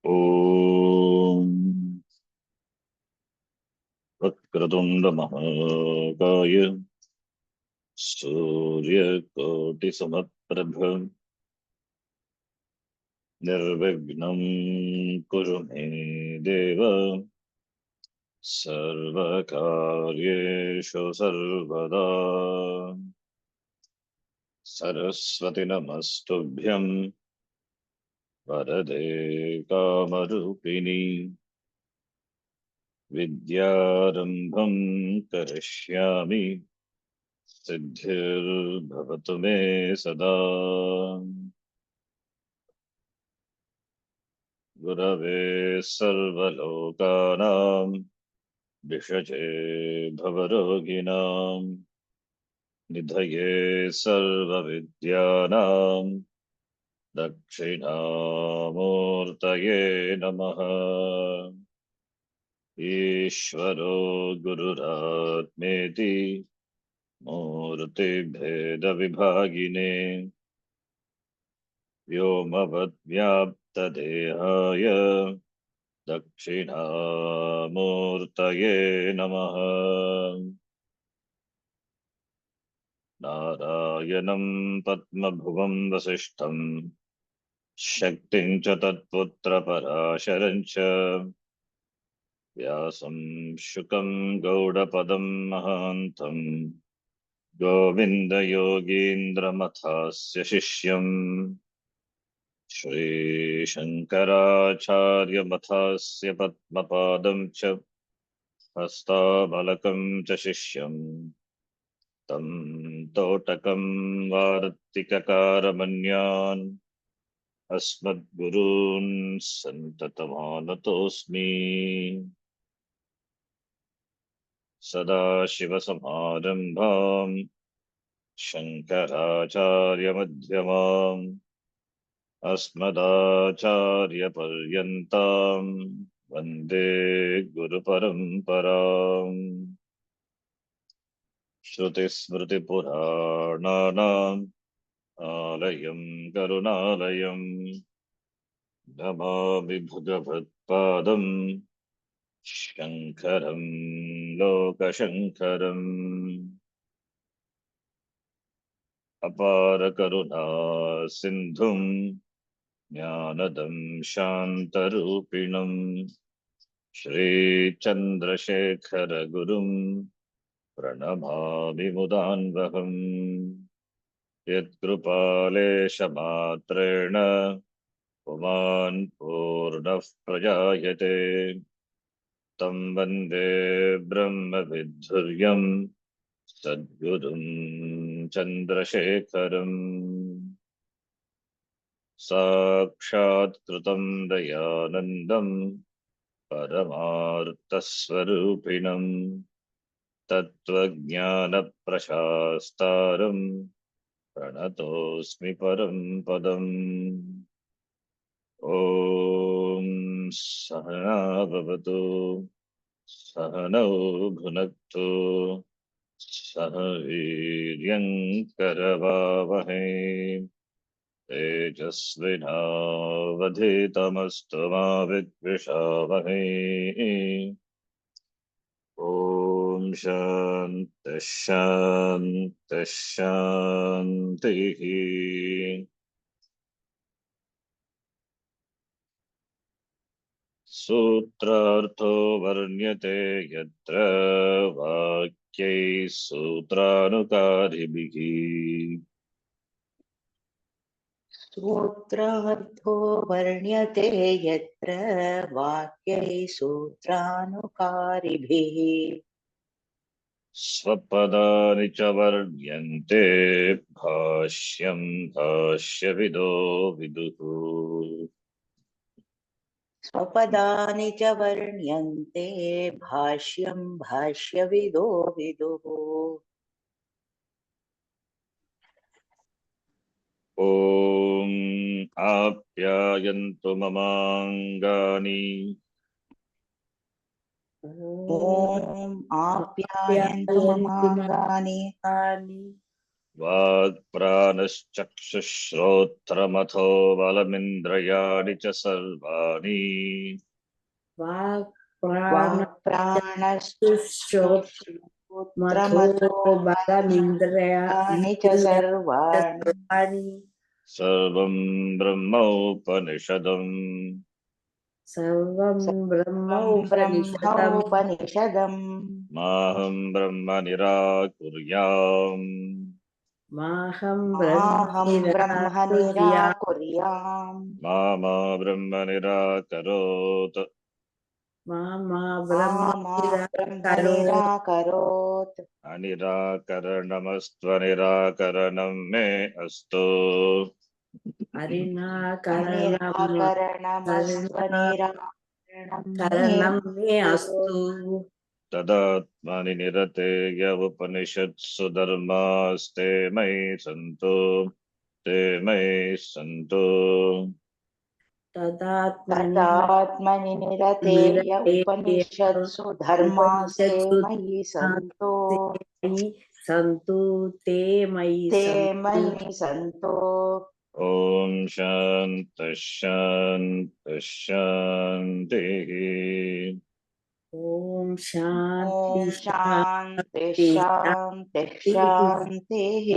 ॐ वक्रतुण्डमहाकाय सूर्यकोटिसमप्रभ निर्विघ्नं कुरु मे देव सर्वकार्येषु सर्वदा। सरस्वति नमस्तुभ्यं वरदे कामरूपिणी विद्यारम्भं करिष्यामि सिद्धिर्भवतु मे सदा। गुरवे सर्वलोकानां विषजे भवरोगिणां निधये सर्वविद्यानां दक्षिणामूर्तये नमः। ईश्वरो गुरुरात्मेति मूर्तिभेदविभागिने व्योमवद्व्याप्तदेहाय दक्षिणामूर्तये नमः। नारायणं पद्मभुवं वसिष्ठं शक्तिं च तत्पुत्रपराशरं च व्यासं शुकं गौडपदं महान्तं गोविन्दयोगीन्द्रमथास्य शिष्यम् श्रीशङ्कराचार्यमथास्य पद्मपादं च हस्तामलकं च शिष्यम् तं तोटकं वार्तिककारमन्यान् अस्मद्गुरून् सन्ततमानतोऽस्मि। सदाशिवसमारम्भाम् शङ्कराचार्यमध्यमाम् अस्मदाचार्यपर्यन्ताम् वन्दे गुरुपरम्पराम्। श्रुतिस्मृतिपुराणानाम् आलयं करुणालयम् नमामि भगवत्पादम् शङ्करं लोकशङ्करम्। अपारकरुणा सिन्धुम् ज्ञानदं शान्तरूपिणम् श्रीचन्द्रशेखरगुरुम् प्रणमामि मुदान्वहम्। यत्कृपालेशमात्रेण पुमान् पूर्णः प्रजायते तं वन्दे ब्रह्मविद्धुर्यम् सद्गुरुं चन्द्रशेखरम्। साक्षात्कृतं दयानन्दं परमार्थस्वरूपिणम् तत्त्वज्ञानप्रशास्तारम् प्रणतोऽस्मि परं पदम्। ॐ सहना भवतु सहनौ भुनक्तु सह वीर्यं करवावहै तेजस्विनावधीतमस्तु मा विद्विषावहै। ॐ शान्तिः शान्तिः शान्तिः। सूत्रार्थो वर्ण्यते यत्र वाक्यैः सूत्रानुकारिभिः सूत्रार्थो वर्ण्यते यत्र वाक्यैः सूत्रानुकारिभिः स्वपदानि च वर्ण्यन्ते भाष्यं भाष्यविदो विदुः। स्वपदानि च वर्ण्यन्ते भाष्यं भाष्यविदो विदुः। ॐ आप्यायन्तु ममाङ्गानि ॐ आप्यायन्तु ममाङ्गानि वाक्प्राणश्चक्षुश्रोत्रमथो बलमिन्द्रियाणि च सर्वाणि वाक् वाक् प्राणश्चक्षुश्रोत्रमथो प्राणश्चक्षुश्रोत्रमथो बलमिन्द्रियाणि च सर्वाणि सर्वाणि सर्वं ब्रह्मोपनिषदम् सर्वं सर्वं ब्रह्मोपनिषदम् ब्रह्मोपनिषदम् माहं ब्रह्म निराकुर्याम् माहं ब्रह्म माहं ब्रह्म निराकुर्याम् निराकुर्याम् मा ब्रह्म निराकरोत् मा ब्रह्म मा ब्रह्म निराकरोत् निराकरोत् अनिराकरणमस्त्वनिराकरणं मे अस्तु अनिराकरणमस्त्वनिराकरणं मे निराकरणं मे अस्तु। अस्तु। तदात्मनि निरतेय उपनिषत्सु धर्मास्ते मयि सन्तु ते मयि सन्तु तदात्मनि तदात्मनि निरतेय निरतेय उपनिषत्सु धर्मास्ते उपनिषत्सु मयि सन्तो मयि सन्तु ते मयि ते सन्तु। मयि सन्तो। ॐ शान्तिः शान्तिः शान्तिः ॐ शान्ति ॐ शान्ति शान्ति शान्ति शान्तिः। शान्तिः।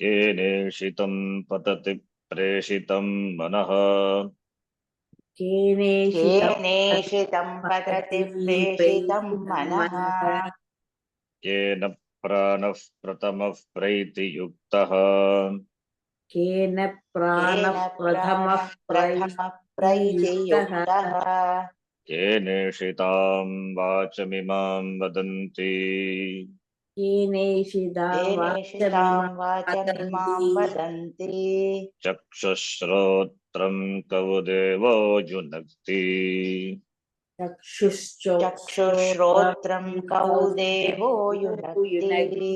केनेषितं पतति प्रेषितं मनः केनेषितं केनेषितं पतति पतति प्रेषितं प्रेषितं मनः मनः केन प्राणः प्रथमः प्रैतियुक्तः केन केन प्राणः प्रथमः प्राणः प्रथमः प्रैतियुक्तः प्रैतियुक्तः केनेषितां वाचमिमां वदन्ति केनेषितां केनेषितां वाचमिमां वाचमिमां वदन्ति वदन्ति चक्षुश्रोत्रं कवुदेवो युनक्ति चक्षुश्चोश्रोत्रं चक्षुश्रोत्रं कौ देवो युनक्ति युनक्ति।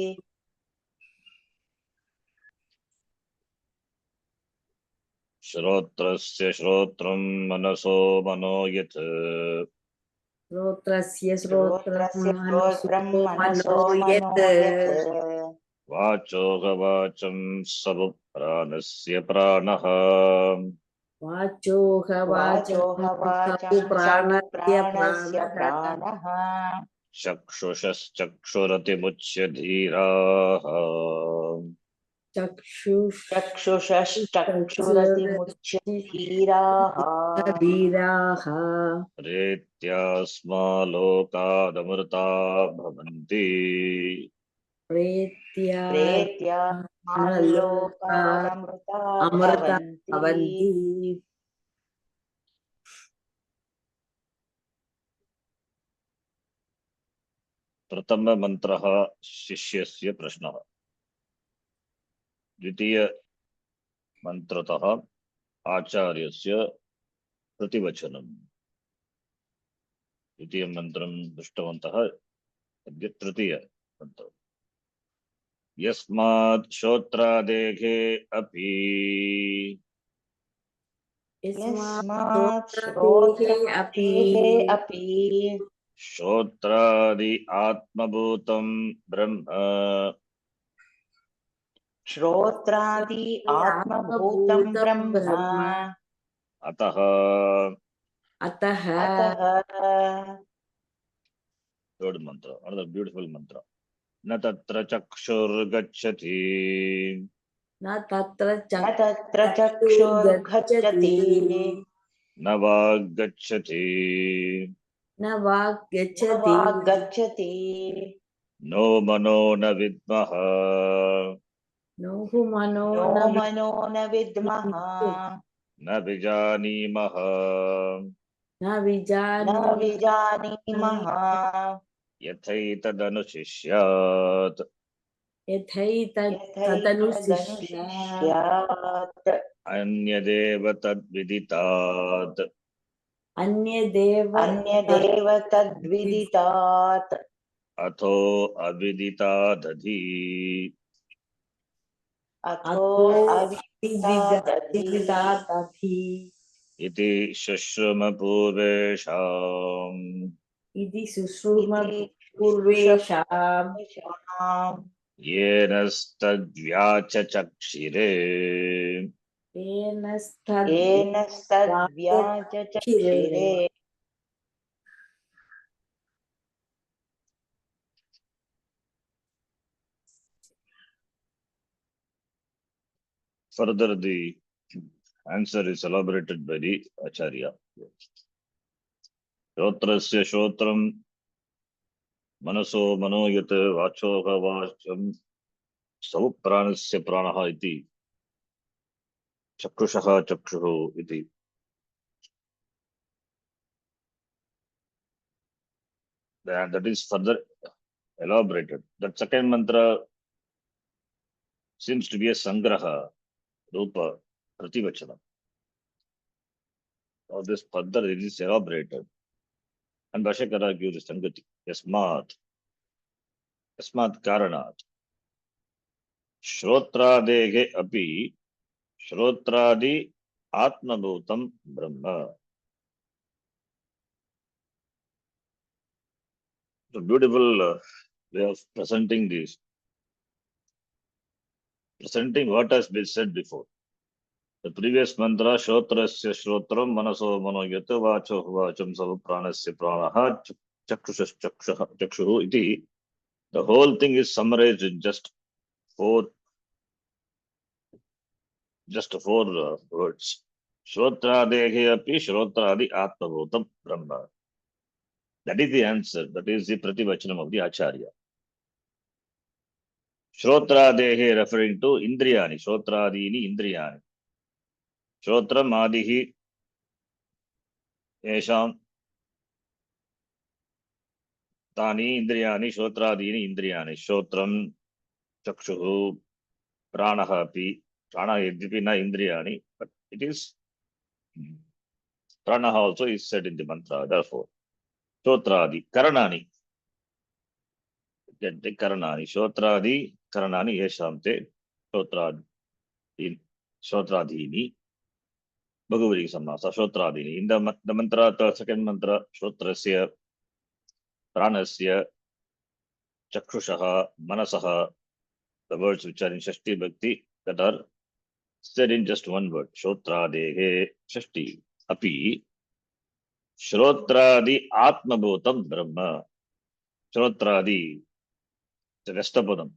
श्रोत्रस्य श्रोत्रं मनसो मनो यत् श्रोत्रस्य श्रोत्रं श्रोत्रस्य श्रोत्रं मनसो मनसो मनो मनो यत् यत् वाचोगवाचं सब प्राणस्य प्राणः वाचोहवाचं वाचोह वाचं सौ सौ प्राणस्य प्राणस्य प्राणः प्राणः चक्षुषश्चक्षुरतिमुच्य धीराः चक्षुषश्चक्षुरतिमुच्य धीराः धीराः प्रेत्यास्मालोकादमृता भवन्ति प्रेत्या लोका प्रेत्यात्माल्लोकादमृता अमृता भवन्ति। भवन्ति। प्रथममन्त्रः शिष्यस्य प्रश्नः द्वितीयमन्त्रतः आचार्यस्य प्रतिवचनम् द्वितीयं मन्त्रं दृष्टवन्तः अद्य तृतीयमन्त्रम् यस्मात् श्रोत्रादेखे अपि यस्मात् श्रोत्रादेः अपि श्रोत्रादेहे अपि श्रोत्रादि आत्मभूतं ब्रह्म श्रोत्रादि आत्मभूतं ब्रह्म अतः अतः अतः थर्ड मंत्र अनदर ब्यूटीफुल मंत्र न तत्र चक्षुर्गच्छति न तत्र न तत्र चक्षुर्गच्छति चक्षुर्गच्छति न वाग्गच्छति न न वाग्गच्छति वाग्गच्छति नो मनो न विद्मः नोः मनो नो न मनो न विद्मः न विजानीमः न न विजानीमः विजानीमः यथैतदनुशिष्यात् यथैतदनुशिष्यात् यथैतदनुशिष्यात् अन्यदेव तद्विदितात् अन्यदेव अन्यदेव तद्विदितात् अथो अविदितादधि अथो अतो अविदितादधि विदितादधि इति शुश्रुमपूर्वेषाम् इति शुश्रूम इति पूर्वेषाम् शुश्रूषवाम् येनस्तद्व्याचचक्षिरे येन येन स्तद्व्याचक्षिरे सद्व्याचचक्षिरे further the answer is elaborated by the Acharya. Shrotrasya Shrotram Manaso Manoyat Vachoha Vacham Savupranasya Pranaha iti Chakrushaha Chakshuhu iti. And that is further elaborated. That second mantra seems to be a Sangraha Rupa Prativachana. Or this further it is elaborated. And Bhashakara gives the Sangati. Yasmat Karanat. Shrotradehe api Shrotradi Atmabhutam Brahma. It's a beautiful way of presenting this. Presenting what has been said before. The previous mantra, Shrotrasya Shrotram, Manaso Manoyata, Vacho Vacham Savupranasya Pranaha, Chakshuhu iti. The whole thing is summarized in just four words. Shrotradehe api Shrotradi Atmabhutam Brahma. That is the answer. That is the Prativachanam of the Acharya. Shrotradehe referring to Indriyani. Shrotradini Indriyani. Shrotram Adihi Yesham Tani Indriyani. Shrotradini Indriyani. Shrotram Chakshuhu Pranaha api. Prana yadyapi na Indriyani. But it is Pranaha also is said in the mantra. Therefore, Shrotradi Karanani. Get the Karanani. Shrotradi Karanani Yeshamte. Shrotradi Shotradini. Bhagavati Samasa, Shotradini. In the mantra, the second mantra, Shotrasya, Pranasya, Chakshushaha, Manasaha, the words which are in Shashti Bhakti that are said in just one word, Shotradehe, Shashti, Api, Shrotradi Atmabhutam Brahma. Shrotradi, the Vestapadam.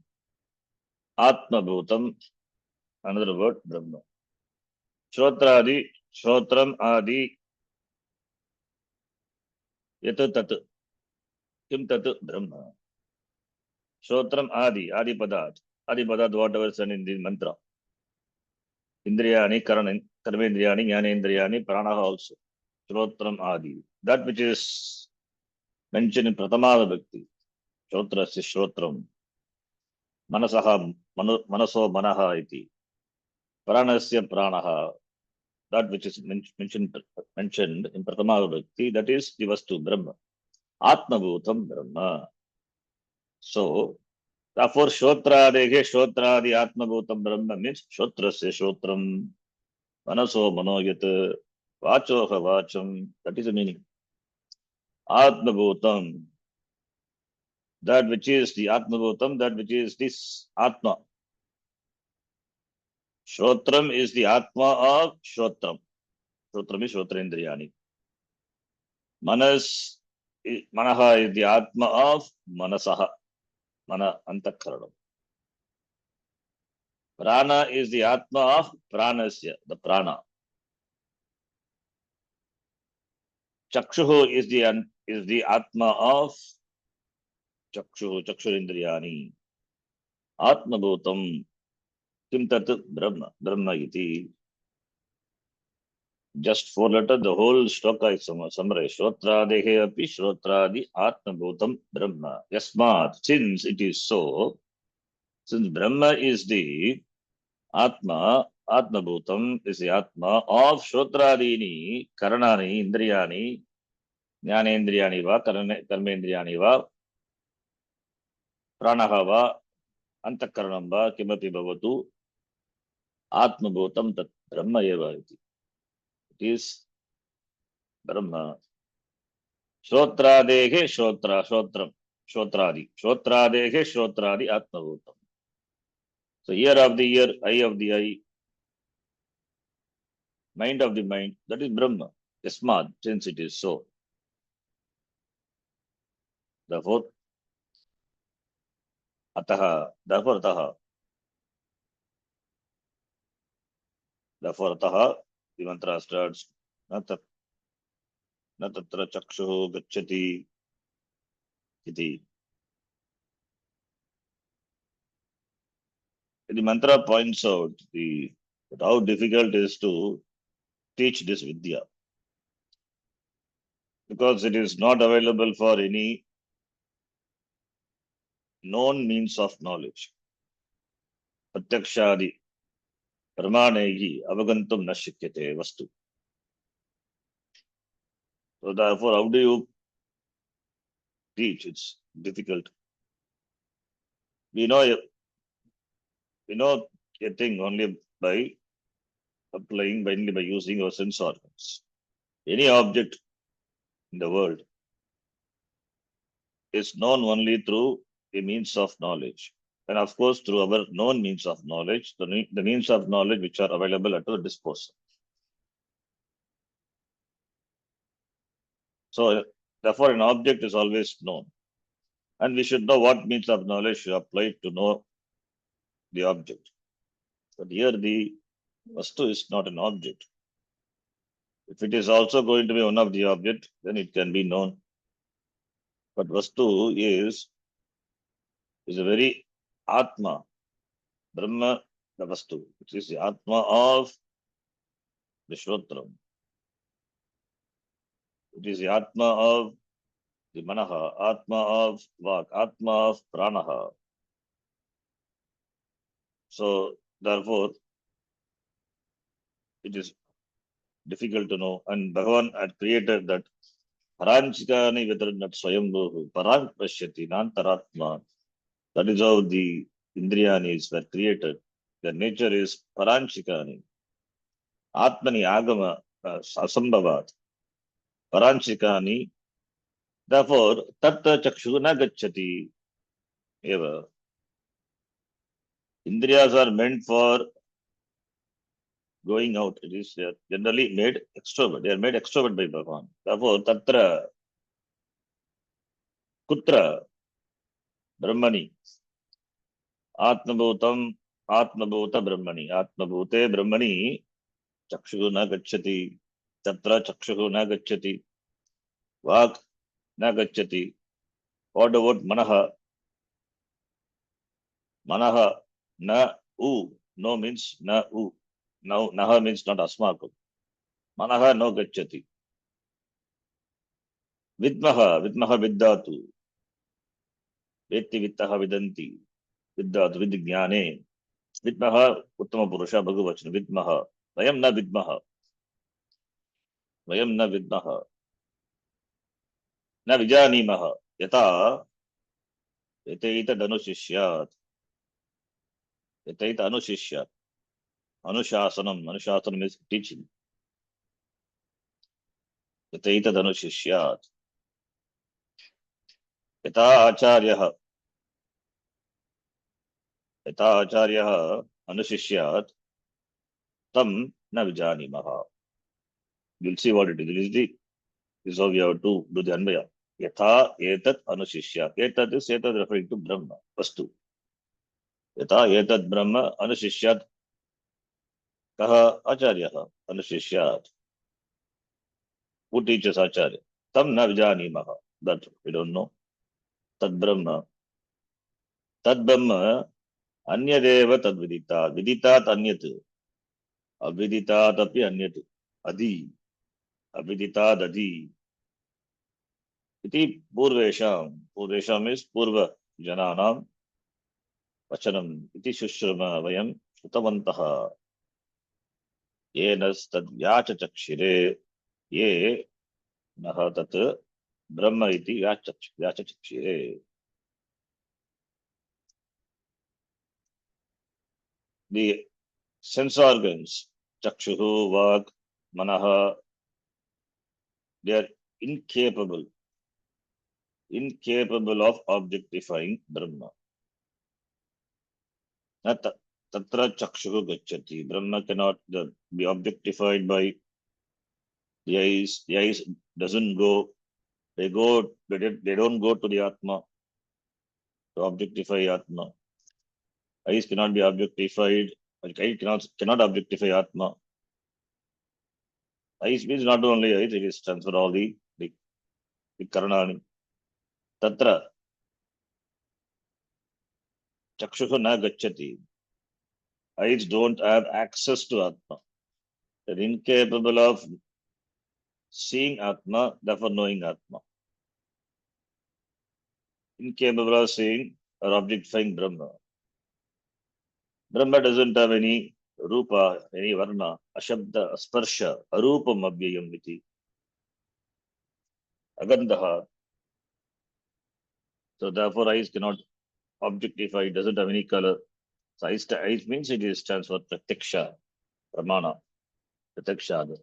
Atmabhutam, another word, Brahma. Shrotradi, Shrotram Adi, Yata Tat, Kim Tat Brahma. Shrotram Adi, Adi Padat, whatever is in the mantra. Indriyani, Karmendriyani, Jnanendriyani, Pranaha also. Shrotram Adi. That which is mentioned in Pratama Bhakti. Shrotrasya Shrotram. Manasaha, Manaso Manaha iti. Pranasya Pranaha. That which is mentioned in Pratama Bhakti. That is the Vastu Brahma. Atmabhutam Brahma. So, therefore, Shrotradehe, Shrotradi Atmabhutam Brahma means Shrotrasya Shrotram. Manaso Manoyat. Vachoha Vacham. That is the meaning. Atmabhutam. That which is the Atmabhutam, that which is this Atma. Shrotram is the Atma of Shrotram. Shrotram is Shrotrendriyani. Manaha is the Atma of Manasaha. Mana Antakaranam. Prana is the Atma of Pranasya, the Prana. Chakshuhu is the Atma of Chakshuhu, Chakshurindriyani. Atmabhutam. Kim tat Brahma, Brahma iti. Just four letters, the whole shloka is summarized. Shrotradehe api Shrotradi Atmabhutam Brahma. Yasmat, since it is so, since Brahma is the Atma, Atmabhutam is the Atma of Shrotradini, Karanani, Indriyani, Jnanendriyani va, Karmendriyani va, Pranaha va, Antakaranam va, Kimapi bhavatu, Atmabhutam tat Brahma eva iti. It is Brahma. Shrotradehe Shotram. Shrotradi. Shrotradehe Shrotradi Atmabhutam. So ear of the ear, eye of the eye, mind of the mind, that is Brahma. Yasmad, since it is so. Therefore, ataha, the mantra starts, na tatra chakshuh gacchati iti. The mantra points out that how difficult it is to teach this vidya, because it is not available for any known means of knowledge. Pratyakshadi pramanegi avagantum na shakyate vastu. So therefore, how do you teach? It's difficult. We know a thing only by applying, only by using our sense organs. Any object in the world is known only through a means of knowledge. And of course, through our known means of knowledge, the means of knowledge which are available at our disposal. So, therefore, an object is always known. And we should know what means of knowledge you apply to know the object. But here, the vastu is not an object. If it is also going to be one of the object, then it can be known. But vastu is a very Atma, Brahma, the vastu, which is the Atma of the Shrotram. It is the Atma of the Manaha, Atma of Vak, Atma of Pranaha. So, therefore, it is difficult to know. And Bhagavan had created that Paranchikani Vidaranat Swayambhu, Parang Pashyati, Nantaratma. That is how the Indriyanis were created. Their nature is Paranchikani. Atmani Agama Asambhavat. Paranchikani. Therefore, Tatta Chakshuna Gacchati. Eva. Indriyas are meant for going out. It is generally made extrovert. They are made extrovert by Bhagavan. Therefore, Tatra Kutra Brahmani. Atmabhutam Atmabhuta Brahmani. Atmabhute Brahmani Chakshu na gacchati. Tatra Chakshu na gacchati. Vak na gacchati. What about Manaha? Manaha na u. No means na u. Now Naha means not Asmakam. Manaha no gacchati. Vidmaha viddatu. Vetti vittaha vidanti. Viddatu vidyane. Vidmaha Uttama Purusha Bhagavachana. Vidmaha. Vayam na vidmaha. Vayam na vidmaha. Na vijanimaha. Yata Yataita Danushishyat. Yataita Anushishyat. Anushasanam is teaching. Yataita Danushishyat. Yata Acharyaha. Yata Acharyaha Anushishyat. Tam na vijanimaha. You'll see what it is. This is how we have to do the Anvaya. Yatha etat anushishyat. Etat is referring to Brahma, Vastu. Yatha etat Brahma anushishyat. Kaha Acharyaha anushishyat. Who teaches Acharya? Tam na vijanimaha. That we don't know. Tad Brahma. Tad Brahma Anyadeva tad vidita. Viditat anyat. Aviditat api anyat. Adi. Aviditat adi. Iti Purvesham. Purvesham is Purva Jananam. Vachanam. Iti Shushrama Vayam Shutavantaha. Yenas tad Yachachakshire. Ye Nahatat Brahma iti Yachachakshire. The sense organs, Chakshuhu, Vak, Manaha, they are incapable of objectifying Brahma. Tatra chakshu gacchati. Brahma cannot be objectified by the eyes. The eyes doesn't go. They don't go to the Atma to objectify Atma. Eyes cannot be objectified. Eye cannot objectify Atma. Eyes means not only eyes, it is stands for all the karanani. Tatra chakshu na gacchati. Eyes don't have access to Atma. They're incapable of seeing Atma, therefore knowing Atma. Incapable of seeing or objectifying Brahma. Brahma doesn't have any rupa, any varna, ashabda, sparsha, arupam abhyayam iti, agandaha. So therefore eyes cannot objectify, it doesn't have any color. So eyes means it is stands for pratiksha, pramana, pratikshadi,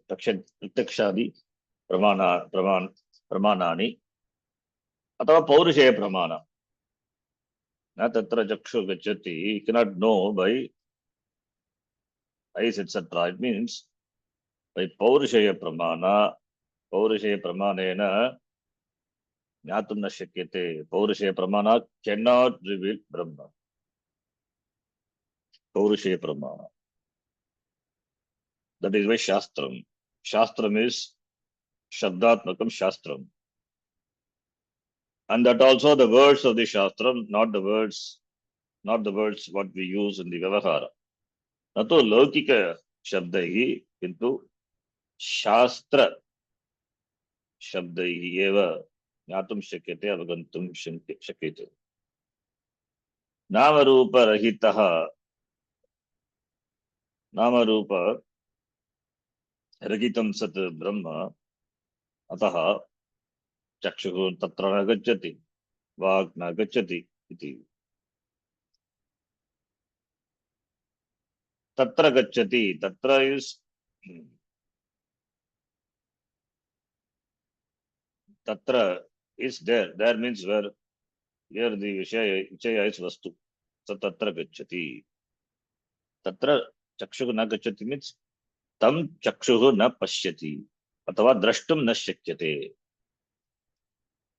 pramanani, अथवा पौरुषेय प्रमाण न तत्र चक्षु गच्छति. He cannot know by eyes etc. It means by पौरुषेय प्रमाणेन ज्ञातुं न शक्यते. पौरुषेय प्रमाण cannot reveal Brahma. पौरुषेय प्रमाण, that is why shastram is shabdatmakam shastram, and that also the words of the shastram, not the words what we use in the vyavahara. न तो लौकिक शब्दैः किन्तु शास्त्र शब्दैः एव ज्ञातुं शक्यते, अवगन्तुं शक्यते. नामरूपरहितः, नामरूपरहितं सत् ब्रह्म, अतः चक्षुः तत्र न गच्छति, वाक् न गच्छति इति. तत्र गच्छति, तत्र is tatra is there. There means where. Here the Vishaya is Vastu. So tatra gacchati. Tatra chakshuh na gacchati means tam chakshuh na pashyati. Athava drashtum na shakyate.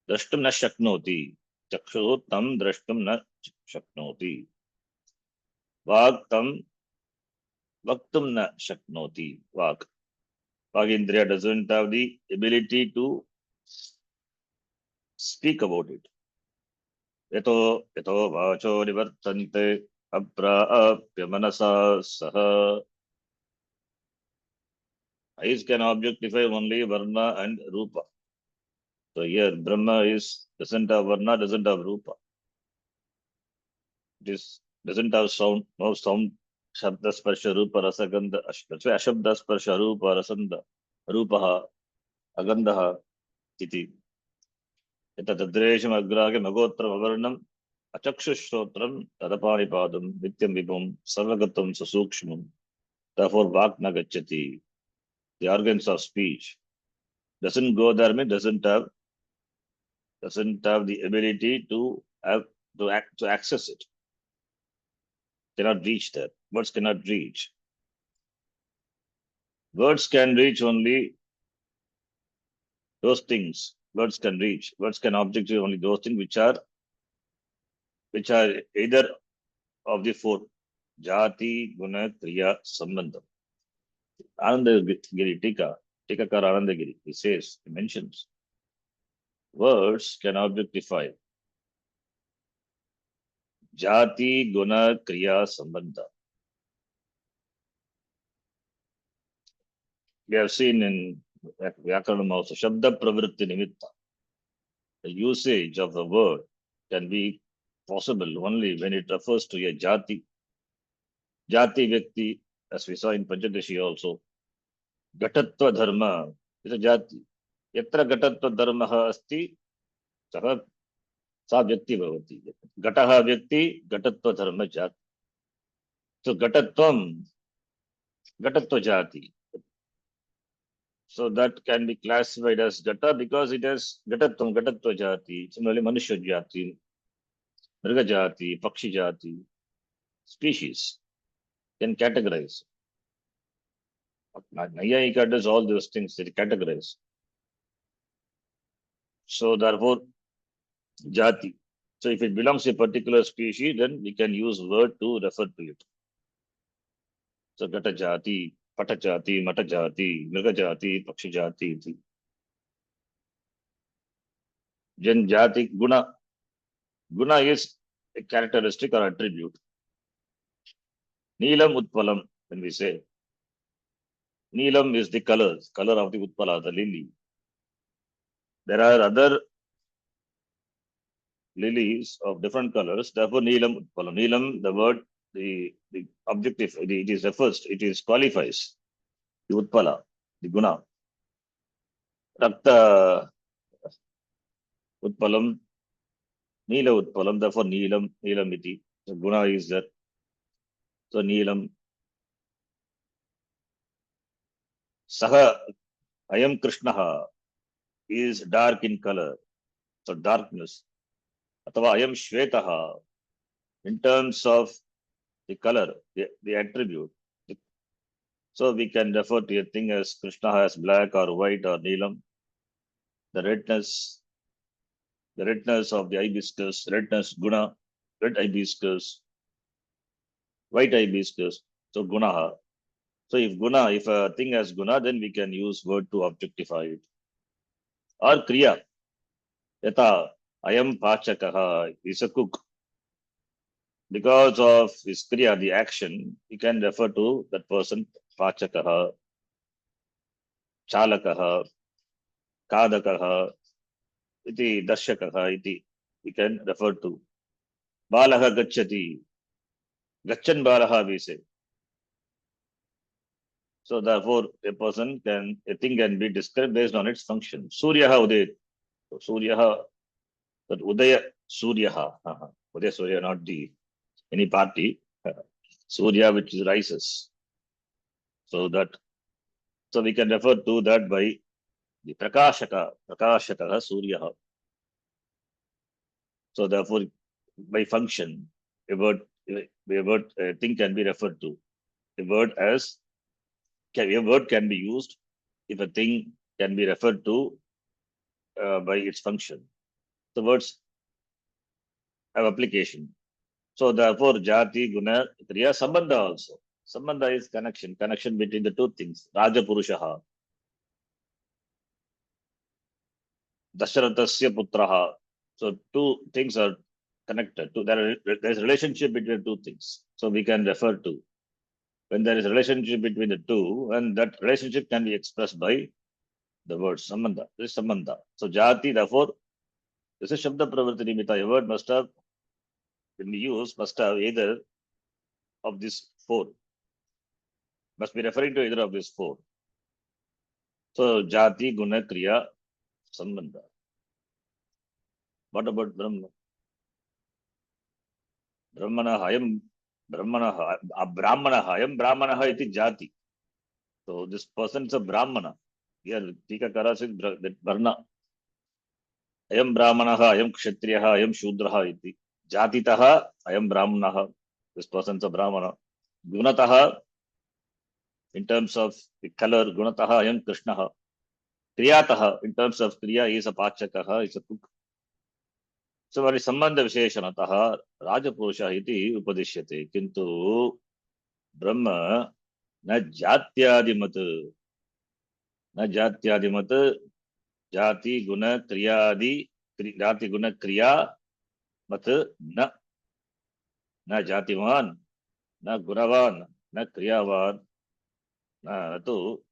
Drashtum na shaknoti. Chakshuh tam drashtum na shaknoti. Vag tam vaktum na shaknoti. Vag. Vagindriya doesn't have the ability to speak about it. Yato vacho nivartante apraapya manasa saha. Eyes can objectify only varna and rupa. So here Brahma doesn't have varna, doesn't have rupa. It doesn't have sound, no sound. Shabda sparsha rupa rasagandha. That's why ashabda sparsha rupa rasanda rupaha agandaha iti. Tadresham agrage magotram avarnam achakshushrotram tadapanipadam nityam vibhum sarvagatam sasukshmam. Therefore vak na gacchati. The organs of speech doesn't go there, means doesn't have the ability to access it. Cannot reach there. Words cannot reach. Words can reach only those things. Words can reach. Words can objectify only those things which are either of the four: jati, guna, kriya, sambandha. Anandagiri Tikakar Anandagiri, he mentions, words can objectify jati, guna, kriya, sambandha. We have seen in Vyakaranam also, Shabda Pravritti Nimitta. The usage of the word can be possible only when it refers to a jati. Jati Vyakti, as we saw in Panchadashi also, Gatatva Dharma is a jati. Yatra Gatatva Dharma asti, saha sa vyakti bhavati. Gataha vyakti, Gatatva Dharma jati. So Gatatva jati. So that can be classified as Gata because it has Gatatvam, Gatatva jati. Similarly, Manushya jati, Mriga jati, Pakshi jati, species. can categorize. Nayayika does all those things, they categorize. So therefore, jati. So if it belongs to a particular species, then we can use word to refer to it. So gata jati, pata jati, mata jati, mriga jati, pakshi jati. Then jati, guna. Guna is a characteristic or attribute. Neelam utpalam, when we say. Neelam is the color of the utpala, the lily. There are other lilies of different colors. Therefore, Neelam utpalam. Neelam, the word, the objective, it is refers, it is qualifies the utpala, the guna. Rakta utpalam, Neela utpalam, therefore Neelam iti. The guna is that. So Neelam. Saha Ayam Krishnaha is dark in color. So darkness. Athava Ayam Shvetaha in terms of the color, the attribute. So we can refer to a thing as Krishna as black or white or Neelam. The redness of the hibiscus, redness, guna, red hibiscus, white hibiscus. So gunaha. So if a thing has guna, then we can use word to objectify it. Or kriya. Yata ayam pachakaha is a cook. Because of his kriya, the action, you can refer to that person pachakaha, chalakaha, kadakaha, iti darshakaha, iti. We can refer to. Balaha gacchati. Gachan balaha we say. So therefore, a thing can be described based on its function. Suryaha udayat. So Suryaha, that Udaya Suryaha. Udaya Surya, not any party. Surya which rises. So we can refer to that by the Prakashaka Suryaha. So therefore, by function, a thing can be referred to. A word can be used if a thing can be referred to by its function. The words have application. So therefore, jati, guna, kriya, sambandha also. Sambandha is connection between the two things. Raja Purushaha, Dasharathasya Putraha. So two things are connected. There is a relationship between two things. So we can refer to. When there is a relationship between the two, and that relationship can be expressed by the word sambandha. This is sambandha. So jati, therefore, this is Shabda Pravritti Nimitta. A word must have, when we use, must have either of these four. Must be referring to either of these four. So jati, guna, kriya, sambandha. What about Brahma? Brahmanaha, Brahmanaha iti jati. So this person is a Brahmana. Here, Tikakara says that Varna. Ayam Brahmanaha, Ayam Kshatriyaha, Ayam Shudraha iti. Jatitaha, Ayam Brahmanaha. This person is a Brahmana. Gunataha, in terms of the color, Gunataha, Ayam Krishnaha. Kriyataha, in terms of Kriya, he is a Pachakaha, he is a cook. So, very Sambandha Visheshanataha, Rajapurusha iti upadishyate. Kintu Brahma na jatyadimat. Na jatyadimat, jati guna kriyadi, jati guna kriya mat na. Na jativan, na gunavan, na kriyavan, na tu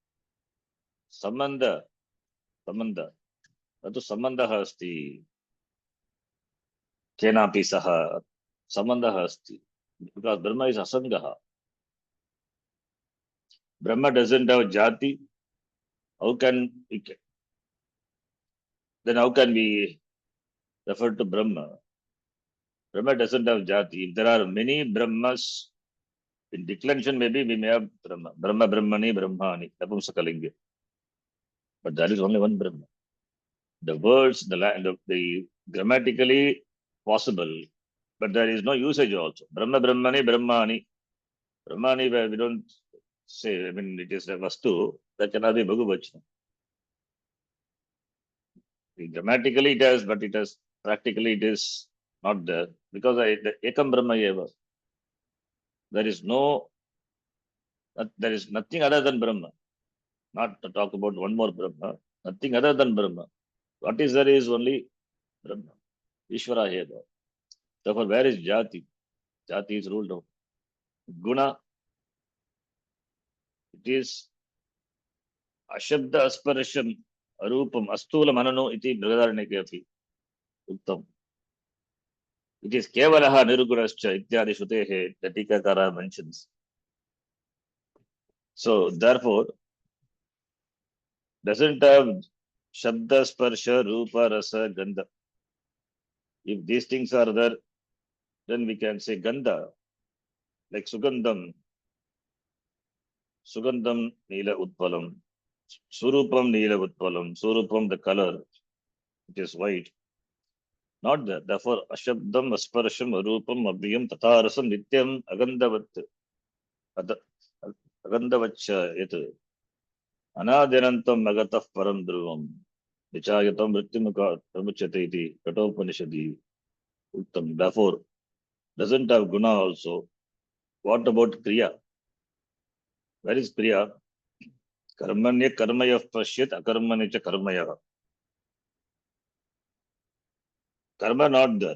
sambandha. Na tu sambandha asti. Kenapi saha sambandha asti. Because Brahma is asangaha. Brahma doesn't have jati. How can we refer to Brahma? Brahma doesn't have jati. If there are many Brahmas, in declension maybe we may have Brahma. Brahmani, Brahmani, Napumsakalinga. But there is only one Brahma. The words, the grammatically possible, but there is no usage also. Brahmani, Brahmani. Brahmani, we don't say, I mean, it is a vastu, that cannot be Bhagavachana. Grammatically it has, but it has, practically it is not there. Because the Ekam Brahma Eva, there is no, there is nothing other than Brahma. Not to talk about one more Brahma, nothing other than Brahma. What is there is only Brahma. Ishvara Eva. Therefore, where is Jati? Jati is ruled out. Guna, it is Ashabda Asparasham Arupam Astula Manano iti Brihadaranyake api. Uttam. It is Kevalaha Nirugunascha Ityadi Shrutehe, the Tikakara mentions. So, therefore, doesn't have Shabda Sparsha Rupa Rasa Gandha. If these things are there, then we can say Gandha, like Sugandham, Sugandham Neela Utpalam, Surupam Neela Utpalam, Surupam the color, it is white. Not there. Therefore, Ashabdam, Asparasham, Arupam, Abhiyam, Tatharasam, Nityam, Agandavat, Agandavacha, Yet, Anadyanantam, Magataf, Param Dhruvam, Vichayatam, Mrittimaka, Pramuchate, iti, Katopanishadi, Uttam. Therefore, doesn't have Guna also. What about Kriya? Where is Kriya? Karmanya Karmaya Pashyat, Akarmanya cha Karmaya. Karma not there.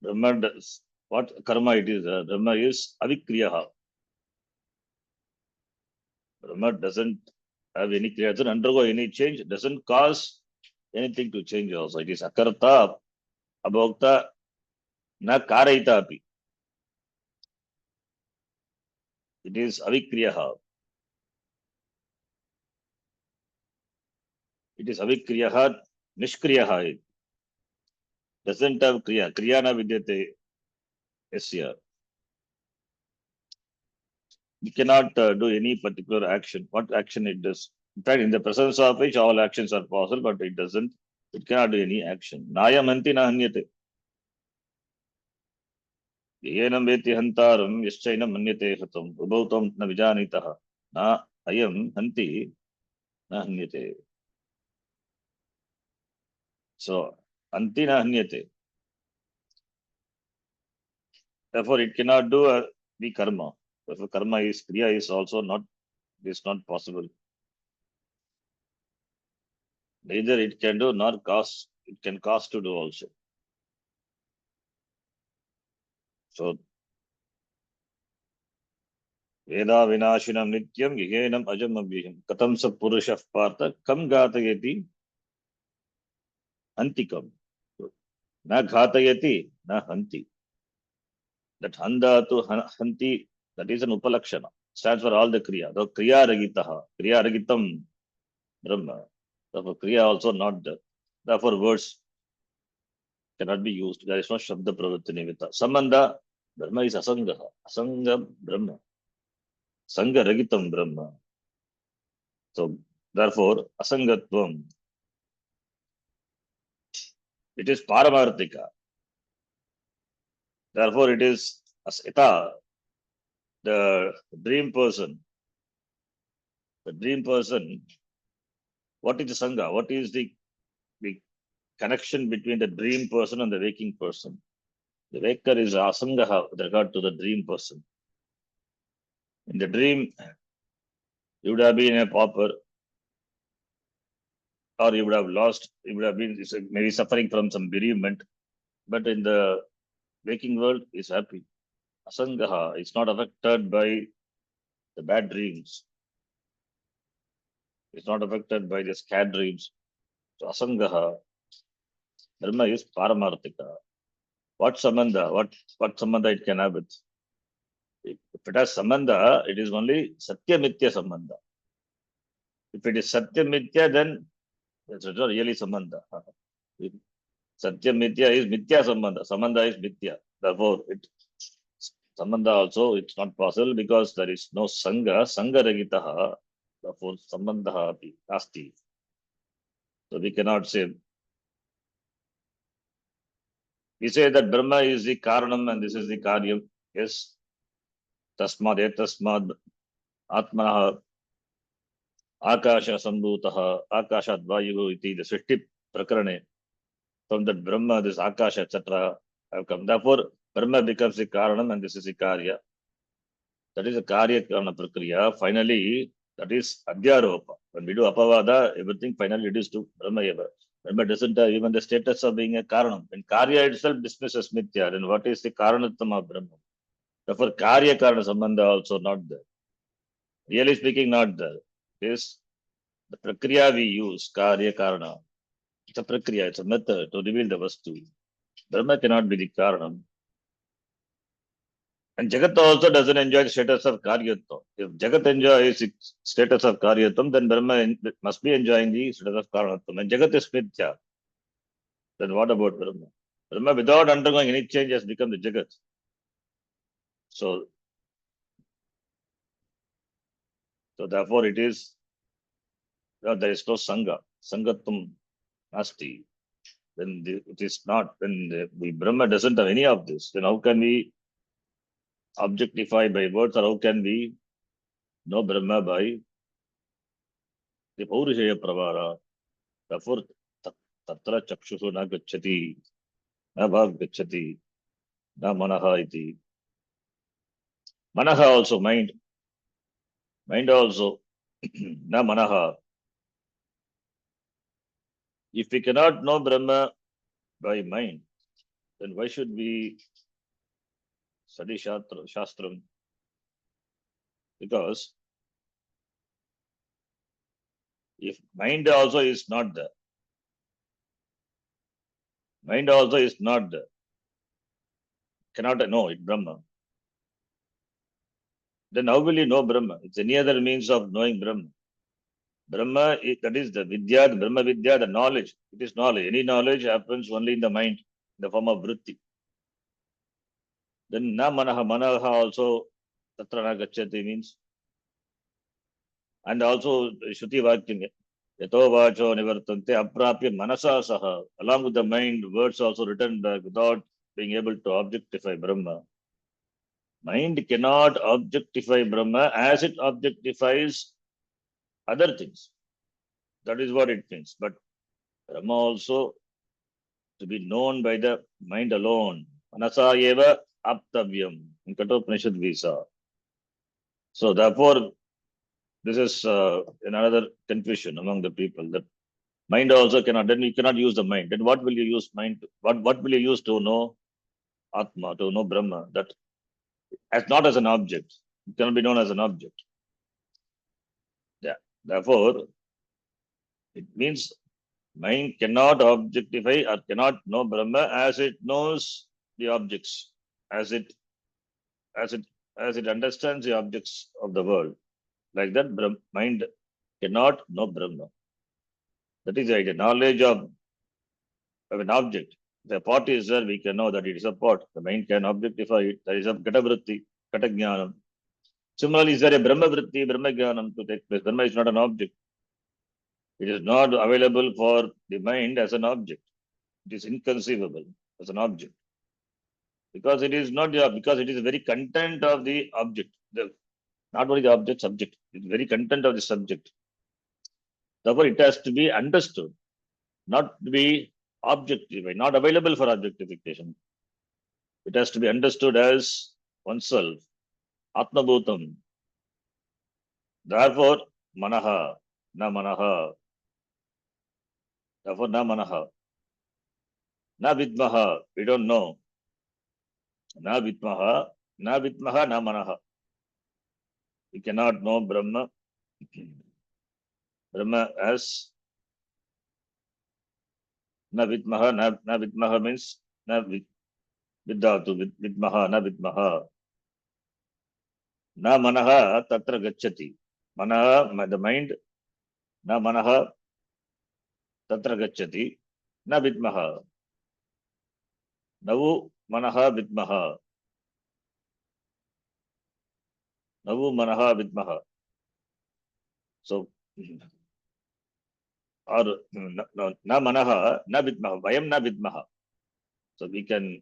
Brahma does. What karma it is? Brahma is Avikriyaha. Brahma doesn't have any kriya, doesn't undergo any change, doesn't cause anything to change also. It is Akarta, Abhokta, na Karayita api. It is Avikriyaha. It is Avikriyaha, Nishkriyaha. Doesn't have kriya. Kriya na vidyate yasya. We cannot do any particular action. What action it does? In fact, in the presence of which all actions are possible, but it doesn't. It cannot do any action. Nayamanti na hanyate. Yenam veti hantaram yaschainam manyate hatam. Ubhautam na vijanitaha. Na ayam hanti na hanyate. So, anti na hanyate. Therefore, it cannot do the karma. Therefore, karma is, kriya is also not, it is not possible. Neither it can do nor cause, it can cause to do also. So, Veda vinashinam nityam gihenam ajam abhyam. Katam sa purusha partha kam ghatayati antikam. Na ghatayati na hanti. That handa to hanti, that is an upalakshana. Stands for all the kriya. The kriya ragitaha, kriya ragitam brahma. Therefore, kriya also not there. Therefore, words cannot be used. There is no shabda pravritti nimitta. Sambandha, brahma is asangaha. Asanga brahma. Sanga ragitam brahma. So, therefore, asangatvam, it is paramarthika. Therefore, it is asita, the dream person. The dream person, what is the sangha? What is the connection between the dream person and the waking person? The waker is asangaha with regard to the dream person. In the dream, you would have been a pauper, or you would have lost, you would have been maybe suffering from some bereavement, but in the waking world, is happy. Asangaha is not affected by the bad dreams. It's not affected by the scared dreams. So Asangaha, Dharma is Paramarthika. What Sambandha? What Sambandha it can have with? If it has Sambandha, it is only Satya Mithya Sambandha. If it is Satya Mithya, then it's not really Sambandha. Satya Mithya is Mithya Sambandha. Sambandha is Mithya. Therefore, Sambandha also, it's not possible because there is no Sangha, Sangha Ragitaha. Therefore, Sambandha api asti. So we cannot say. We say that Brahma is the Karanam and this is the Karyam. Yes. Tasmad etasmad atmanah akasha sambhutah akashat vayu iti, the Srishti Prakarane. From that Brahma, this Akasha, etc. have come. Therefore, Brahma becomes the Karanam and this is the Karya. That is a Karya Karana Prakriya. Finally, that is Adhyaropa. When we do Apavada, everything finally reduced to Brahma Eva. Brahma doesn't have even the status of being a Karanam. When Karya itself dismisses Mithya, then what is the Karanattama of Brahma? Therefore, Karya Karana Sambandha also not there. Really speaking, not there. This the Prakriya we use, Karya Karana. It's a Prakriya, it's a method to reveal the Vastu. Brahma cannot be the Karanam. And Jagat also doesn't enjoy the status of Karyatvam. If Jagat enjoys its status of Karyatvam, then Brahma must be enjoying the status of Karanatvam. And Jagat is Mithya. Then what about Brahma? Brahma, without undergoing any change, has become the Jagat. So therefore, it is, there is no Sangha. Sangatvam Nasti. Then it is not, when the Brahma doesn't have any of this, then how can we objectify by words, or how can we know Brahma by the Paurishaya Pravara? Therefore, tatra chakshushu na gacchati, na bhav gacchati, na manaha iti. Manaha also mind. Mind also, na manaha. If we cannot know Brahma by mind, then why should we study Shastram? Because if mind also is not there, mind also is not there, cannot know it, Brahma, then how will you know Brahma? It's any other means of knowing Brahma. Brahma, that is the Vidya, the Brahma Vidya, the knowledge. It is knowledge. Any knowledge happens only in the mind, in the form of vritti. Then na manaha, manaha also tatra na gacchati means. And also Shruti Vakyam, yato vacho nivartante aprapya manasa saha. Along with the mind, words also written back without being able to objectify Brahma. Mind cannot objectify Brahma as it objectifies other things. That is what it means. But Brahma also to be known by the mind alone. Manasa eva aptavyam. In Kena Upanishad we saw. So therefore, this is another confusion among the people, that mind also cannot, then you cannot use the mind. Then what will you use mind to? What will you use to know Atma, to know Brahma? That as not as an object. It cannot be known as an object. Yeah. Therefore, it means mind cannot objectify or cannot know Brahma as it knows the objects, as it understands the objects of the world. Like that, mind cannot know Brahma. That is the idea. Knowledge of an object. The pot is there, we can know that it is a pot. The mind can objectify it. There is a Katavritti, Katagyanam. Similarly, is there a Brahma Vritti, Brahma Jnanam to take place? Brahma is not an object. It is not available for the mind as an object. It is inconceivable as an object. Because it is not because it is the very content of the object. Not only the object, subject. It's the very content of the subject. Therefore, it has to be understood, not to be objectified, not available for objectification. It has to be understood as oneself, Atma Bhutam. Therefore, manaha, na manaha. Therefore, na manaha. Na vidmaha, we don't know. Na vidmaha, na vidmaha, na manaha. We cannot know Brahma. Brahma as na vidmaha, na vidmaha means na viddhatu, vidmaha, na vidmaha. Na manaha tatra gacchati. Manaha, the mind, na manaha tatra gacchati, na vidmaha. Navu manaha vidmaha. Navu manaha vidmaha. So, or na manaha, na vidmaha. Vayam na vidmaha. So we can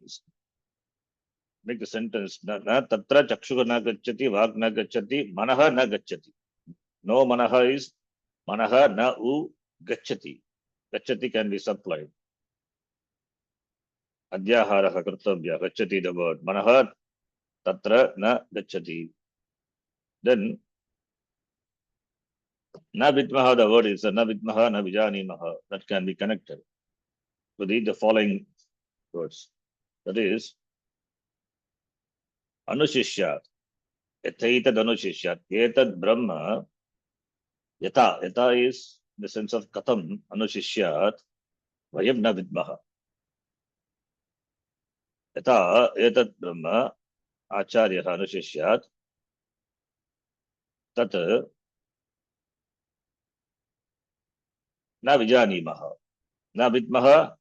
make the sentence, na tatra chakshuha na gacchati, vak na gacchati, manaha na gacchati. No manaha is manaha na u gacchati. Gacchati can be supplied. Adhyaharaha kartavya, gacchati the word. Manaha tatra na gacchati. Then, na vidmaha the word is na vidmaha na vijanimaha. That can be connected to the following words. That is, anushishyat. Yathaitad anushishyat. Etad brahma. Yata. Yata is the sense of katham anushishyat. Vayam na vidmaha. Yata etad brahma acharya anushishyat. Tat na vijanimaha. Na vidmaha.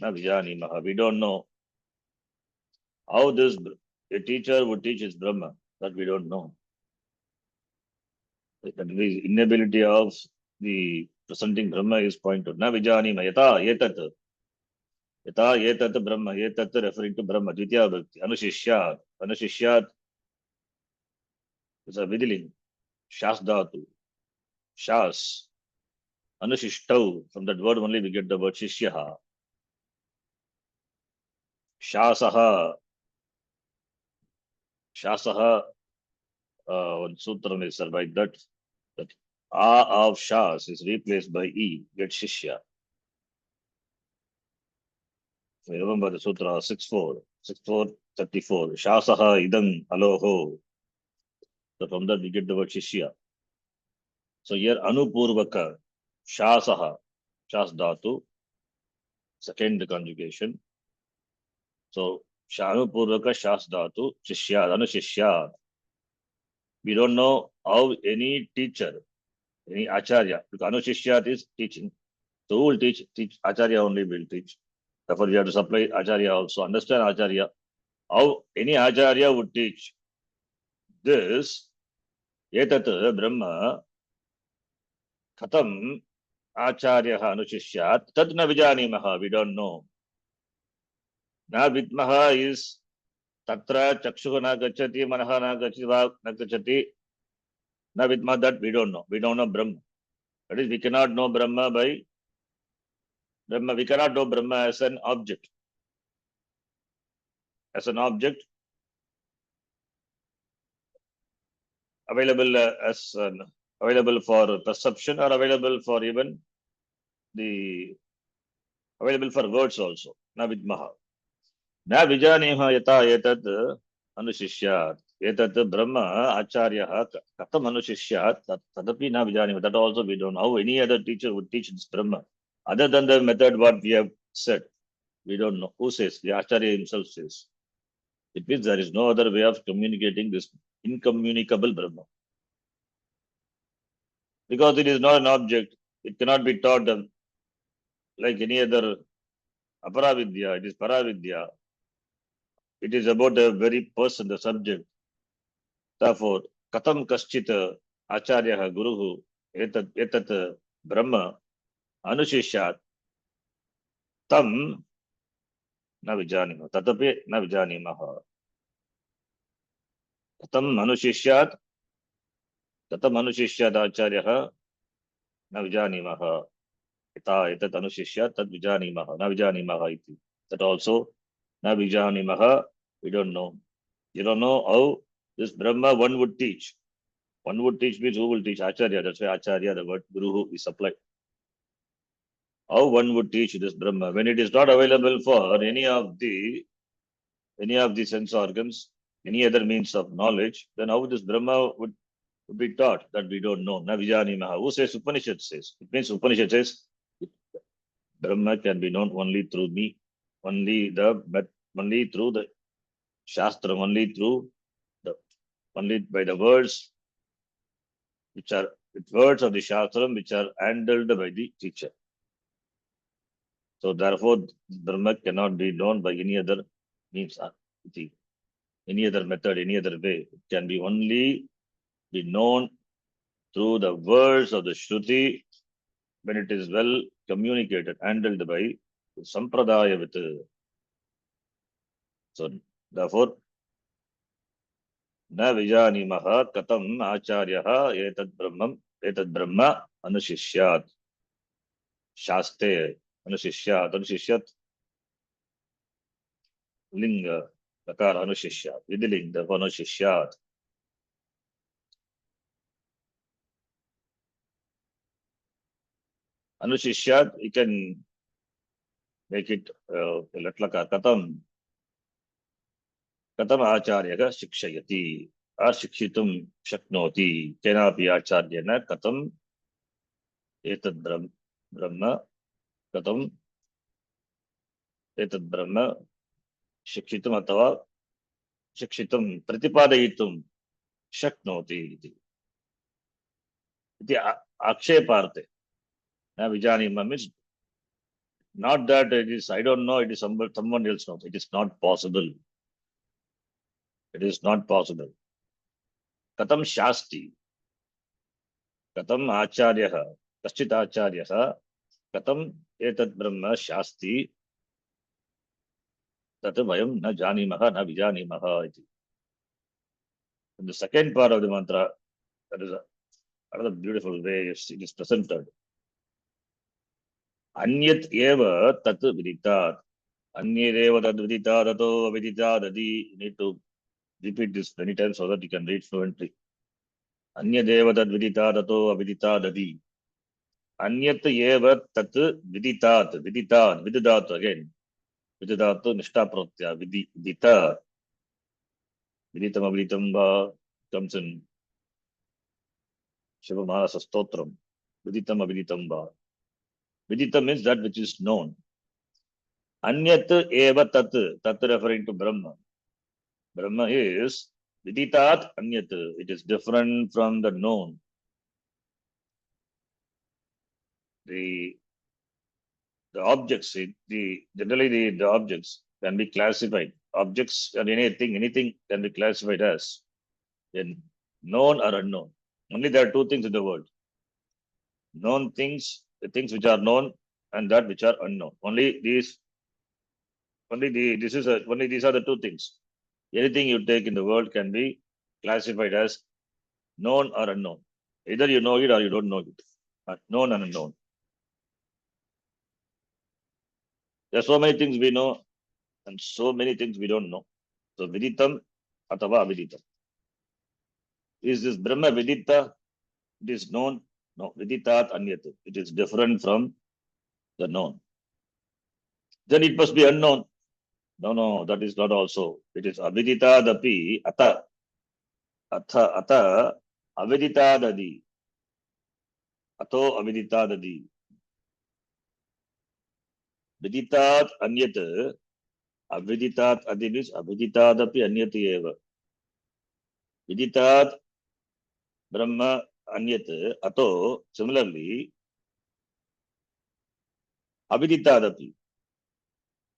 Na vijanimaha. We don't know how this a teacher would teach his Brahma. That we don't know. The inability of the presenting Brahma is pointed. Na vijanima yata yetat. Yata yetat Brahma. Yetat referring to Brahma. Dvitiya bhakti. Anushishyat. Anushishyat is a vidiling. Shas dhatu. Shas. Anushishtau. From that word only we get the word shishyaha. Shasaha. Shasaha. One sutram is survived that. That A of Shas is replaced by E. Get Shishya. So you remember the Sutra 6.4. 6.4.34. Shasaha idam aloho. So from that we get the word Shishya. So here Anupurvaka. Shasaha. Shas Dhatu. Second conjugation. So Anupurvaka Shas Dhatu. Shishya. Anushishya. We don't know how any teacher, any Acharya, because Anushishya is teaching. So who will teach? Teach Acharya only will teach. Therefore, we have to supply Acharya also. Understand Acharya. How any Acharya would teach this, etat Brahma, Katham Acharya Anushishyat, Tad na vijanimaha, we don't know. Na vidmaha is Tatra Chakshuha na gacchati, Manaha na gacchati, na vidmaha, that we don't know. We don't know Brahma. That is, we cannot know Brahma by Brahma. We cannot know Brahma as an object. As an object, available as available for perception or available for even the available for words also. Na vidmaha. Na vijaniha yata etat anushishyat. Etat Brahma Acharya katham anushishyat tadapi na vijaniha. That also we don't know how any other teacher would teach this Brahma. Other than the method what we have said, we don't know. Who says? The Acharya himself says. It means there is no other way of communicating this incommunicable Brahma. Because it is not an object, it cannot be taught like any other aparavidya. It is paravidya. It is about the very person, the subject. Therefore, katham kaschita acharya guruhu etat brahma anushishyat tam na vijanima. Tatapi na vijanimaha. Katham anushishyat acharya na vijanimaha. Etat anushishyat tad vijanimaha. Na vijanimaha iti. That also na vijanimaha. We don't know. You don't know how this Brahma one would teach. One would teach means who will teach? Acharya. That's why Acharya, the word Guru is supplied. How one would teach this Brahma when it is not available for any of the sense organs, any other means of knowledge, then how this Brahma would be taught? That we don't know. Na vijanimaha. Who says? Upanishad says. It means Upanishad says Brahma can be known only through me, only through the Shastra, only by the words which are words of the Shastram which are handled by the teacher. So therefore, Brahma cannot be known by any other means, any other method, any other way. It can be only be known through the words of the Shruti when it is well communicated, handled by Sampradaya with. So therefore, न विजानीमः कथम् आचार्यः एतद् ब्रह्म अनुशिष्यात् शास्त्रे अनुशिष्यत् लिंग लकार अनुशिष्यात् विधिलिंग अनुशिष्यात् अनुशिष्यात् you can make it latlaka कथम आचार्यः शिक्षयति अशिक्षितुं शक्नोति केनापि आचार्येण कथम एतद् ब्रह्म कथम एतद् ब्रह्म शिक्षितुम् अथवा शिक्षितुं प्रतिपादयितुं शक्नोति इति आक्षेपार्थे न विजानीमः means not that it is I don't know, it is someone else knows. It is not possible. It is not possible. कथम शास्ति कथम आचार्यः कश्चित् आचार्यः कथम एतद् ब्रह्म शास्ति तत् वयं न जानीमः न विजानीमः इति. In the second part of the mantra, that is another beautiful way it is presented. Anyat eva tat viditat. Anyat tat viditat ato aviditat adi. You need to repeat this many times so that you can read fluently. Anyat eva tat viditat ato aviditat adi. Anyat eva tat viditat. Viditat again. Viditat nishta protya. Vidita. Viditam aviditam va comes in Shiva Manasa Stotram. Viditam aviditam va. Vidita means that which is known. Anyat eva tat. Tat referring to Brahma. Brahma is viditat anyat. It is different from the known. The objects, generally the objects can be classified. Objects or anything can be classified as in known or unknown. Only there are two things in the world. Known things, the things which are known, and that which are unknown. Only these are the two things. Anything you take in the world can be classified as known or unknown. Either you know it or you don't know it. Known and unknown. There are so many things we know and so many things we don't know. So viditam atava aviditam. Is this Brahma vidita? It is known? No, viditat anyat. It is different from the known. Then it must be unknown. No, that is not also. It is aviditadapi ata. Ata aviditadadi. Ato aviditadadi. Viditat anyat. Aviditat adi means aviditadapi anyat eva. Viditat Brahma anyat. Ato similarly aviditadapi.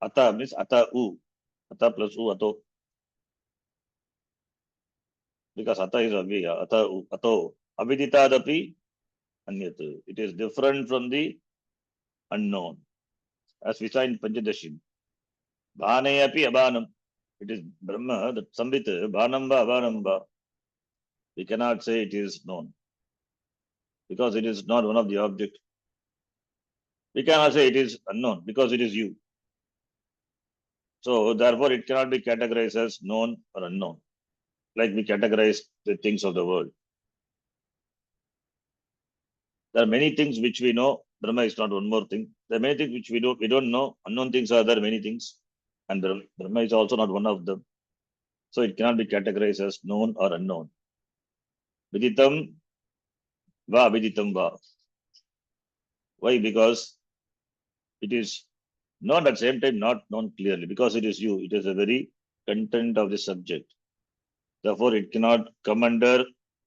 Ata means ata u. Ata plus u ato. Because ata is aviya. Ata u ato. Aviditadapi anyat. It is different from the unknown. As we saw in Panchadashi. Bhaneyapi abhanam. It is Brahma, the Sambhit, Bhanamba, Abhanamba. We cannot say it is known. Because it is not one of the objects. We cannot say it is unknown because it is you. So therefore it cannot be categorized as known or unknown. Like we categorize the things of the world. There are many things which we know. Brahma is not one more thing. There are many things which we don't know. Unknown things are there, many things. And Brahma is also not one of them. So it cannot be categorized as known or unknown. Viditam va viditam va. Why? Because it is not at the same time not known clearly. Because it is you. It is the very content of the subject. Therefore, it cannot come under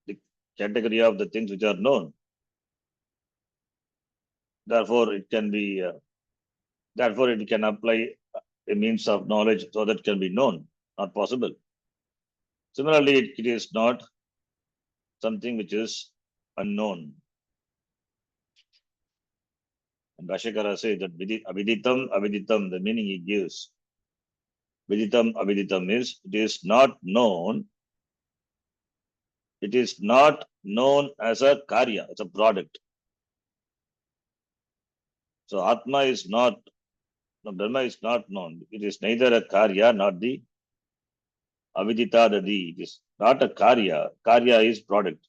the category of the things which are known. Therefore, it can be. Therefore, it can apply a means of knowledge so that it can be known. Not possible. Similarly, it is not something which is unknown. And Bhashyakara says that aviditam, the meaning he gives. Viditam, aviditam is, it is not known It is not known as a karya, it's a product. So Atma is not, no, Brahma is not known. It is neither a karya, not the avidita dadi. It is not a karya. Karya is product.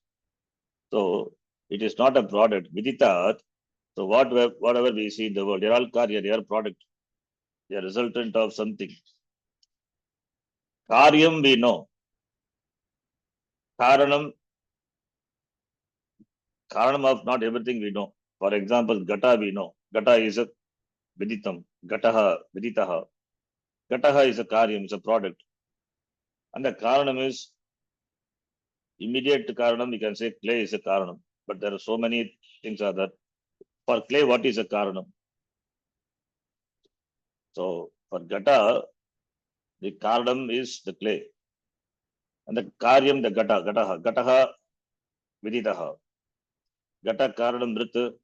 So it is not a product. Vidita. So whatever we see in the world, they are all karya, they are product. They are resultant of something. Karyam we know. Karanam of not everything we know. For example, Gata we know. Gata is a Viditam. Gataha, Viditaha. Gataha is a Karyam, is a product. And the Karanam is immediate Karanam, we can say clay is a Karanam. But there are so many things are that. For clay, what is a Karanam? So for Gata, the Karanam is the clay. And the Karyam, the Gataha. Gataha, Viditaha. Gata Karanam Mrit,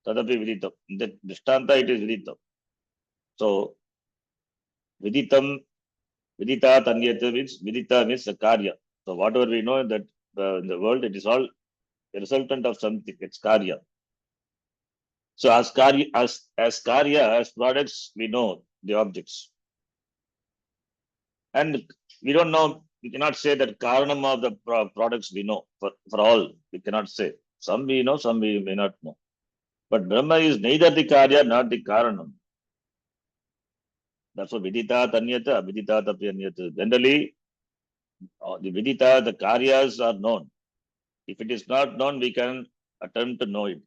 Tadapi Viditam. In the Drishtanta, it is Viditam. So Viditam, Vidita Tanyata means Vidita means the Karya. So whatever we know that in the world, it is all a resultant of something. It's Karya. So as Karya, as Karya, as products, we know the objects. And we don't know, we cannot say that Karanam of the products we know for all. We cannot say. Some we know, some we may not know. But Brahma is neither the Karya nor the Karanam. That's what Vidita Tanyata, Vidita Tapyanyata. Generally, the Vidita, the Karyas are known. If it is not known, we can attempt to know it.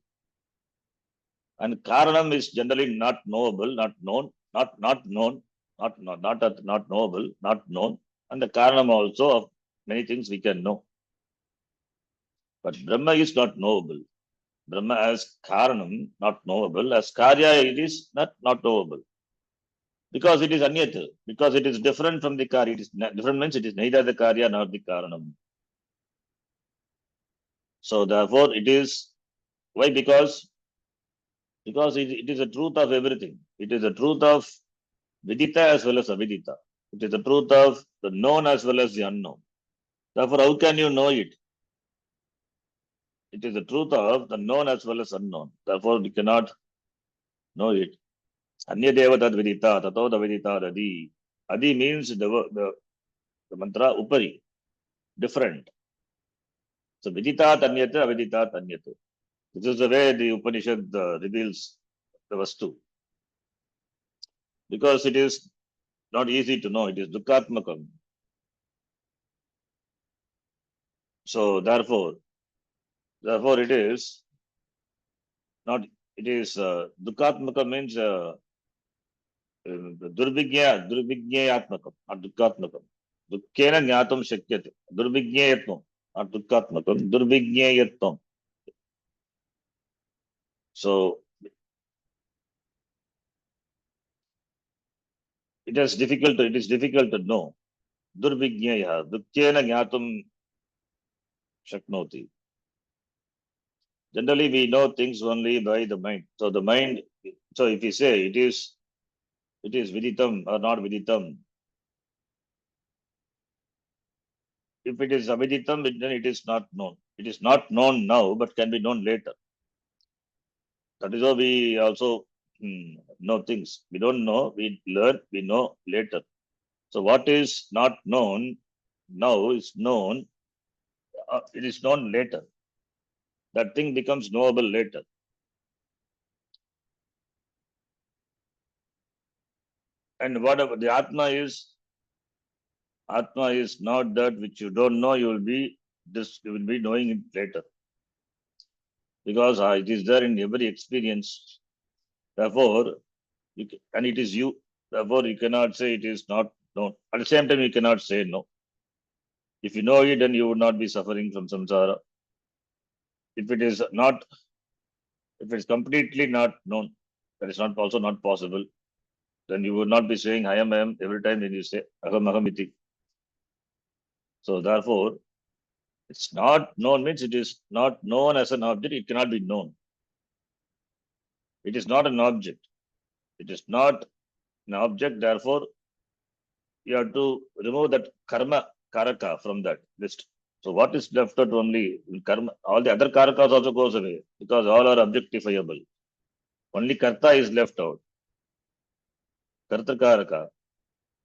And Karanam is generally not knowable, not known, not known, not knowable, not known. And the Karanam also of many things we can know. But Brahma is not knowable. Brahma as Karanam, not knowable. As Karya, it is not knowable. Because it is Anyat. Because it is different from the Karya. It is different means it is neither the Karya nor the Karanam. So therefore it is, why? Because it is the truth of everything. It is the truth of Vidita as well as Avidita. It is the truth of the known as well as the unknown. Therefore, how can you know it? It is the truth of the known as well as unknown. Therefore, we cannot know it. Anyadeva tad vidita, tato da vidita adi. Adi means the mantra upari, different. So vidita tanyata, avidita tanyata. This is the way the Upanishad reveals the vastu. Because it is not easy to know. It is dukkhatmakam. So therefore it is not, it is dukkhatmakam means दुर्विज्ञेयात्मकं not दुःखात्मकं दुःखेन ज्ञातुं शक्यते दुर्विज्ञेयत्वं not दुःखात्मकं दुर्विज्ञेयत्वं. So it is difficult to know. दुर्विज्ञेयः दुःखेन ज्ञातुं शक्नोति. Generally we know things only by the mind. So the mind, so if we say it is viditam or not viditam, if it is aviditam, then it is not known. It is not known now, but can be known later. That is how we also know things. We don't know, we learn, we know later. So what is not known now is known, it is known later. That thing becomes knowable later. And whatever the Atma is not that which you don't know, you will be knowing it later. Because it is there in every experience. Therefore, and it is you. Therefore, you cannot say it is not known. At the same time, you cannot say no. If you know it, then you would not be suffering from samsara. If it is completely not known, that is not also not possible, then you would not be saying I am every time when you say aham iti. So therefore, it's not known means it is not known as an object, it cannot be known. It is not an object. It is not an object, therefore, you have to remove that karma karaka from that list. So what is left out only karma, all the other karakas also goes away because all are objectifiable. Only karta is left out. Karta karaka.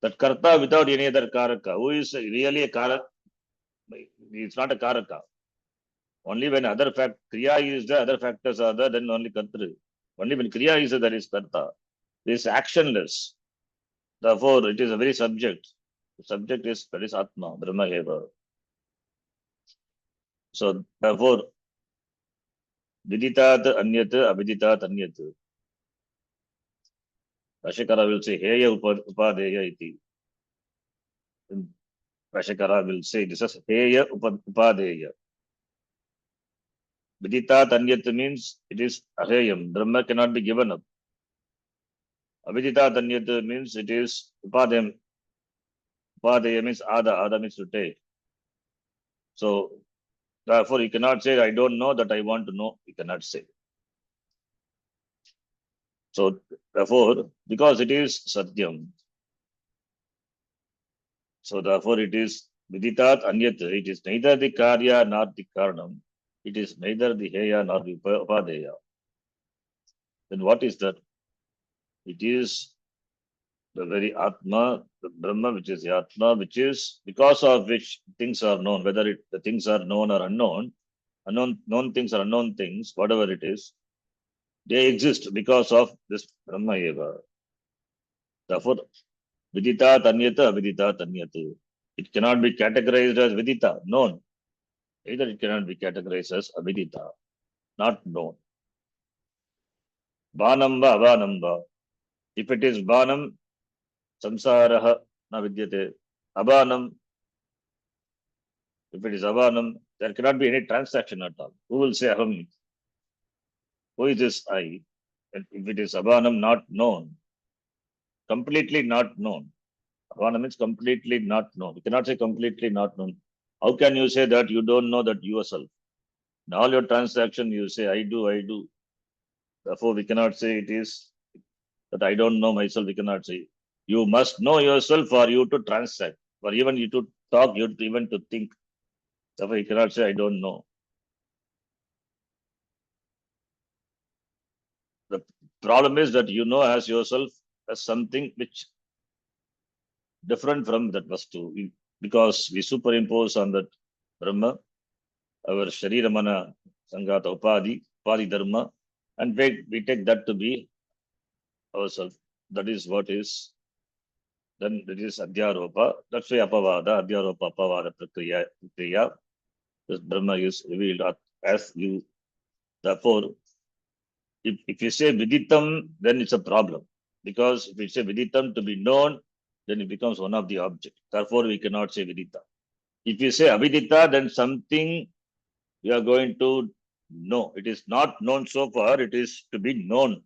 That karta without any other karaka. Who is really a karaka? It's not a karaka. Only when other fact kriya is there, other factors are there, then only karta. Only when kriya is there, that is karta. It is actionless. Therefore, it is a very subject. The subject is that is Atma, Brahma Eva. So therefore, viditat anyat, aviditat anyat. Rashikara will say Heya Upadeya iti. Rashikara will say this is Heya Upadeya. Viditat anyat means it is Aheyam. Brahma cannot be given up. Aviditat anyat means it is Upadeyam. Upadeya means Ada. Ada means to take. So therefore, you cannot say I don't know that I want to know. You cannot say. So therefore, because it is Satyam, so therefore it is Viditat Anyat, it is neither the Karya nor the Karanam. It is neither the Heya nor the Upadeya. Then what is that? It is the very Atma, the Brahma, which is the Atma, which is because of which things are known, whether the things are known or unknown, known things or unknown things, whatever it is, they exist because of this Brahma Eva. Therefore, Vidita Tanyata, Avidita Tanyata. It cannot be categorized as Vidita, known. Either it cannot be categorized as Avidita, not known. Banamba, Abanamba. If it is Banam, Samsaraha na vidyate. Abanam, if it is Abanam, there cannot be any transaction at all. Who will say Aham? Who is this I? And if it is Abanam, not known, completely not known. Abanam means completely not known. You cannot say completely not known. How can you say that you don't know that yourself? In all your transaction, you say, I do, I do. Therefore, we cannot say it is that I don't know myself. We cannot say. You must know yourself for you to transact, for even you to talk, you to even to think. Therefore, you cannot say, I don't know. The problem is that you know as yourself as something which different from that vastu, because we superimpose on that Brahma, our Sharira Mana Sangata Upadi Dharma, and we take that to be ourselves. That is what is, then it is Adhyaropa. That's why Apavada, Adhyaropa, Apavada Prakriya. This Brahma is revealed as you. Therefore, if you say Viditam, then it's a problem. Because if you say Viditam to be known, then it becomes one of the objects. Therefore, we cannot say Vidita. If you say Avidita, then something you are going to know. It is not known so far, it is to be known.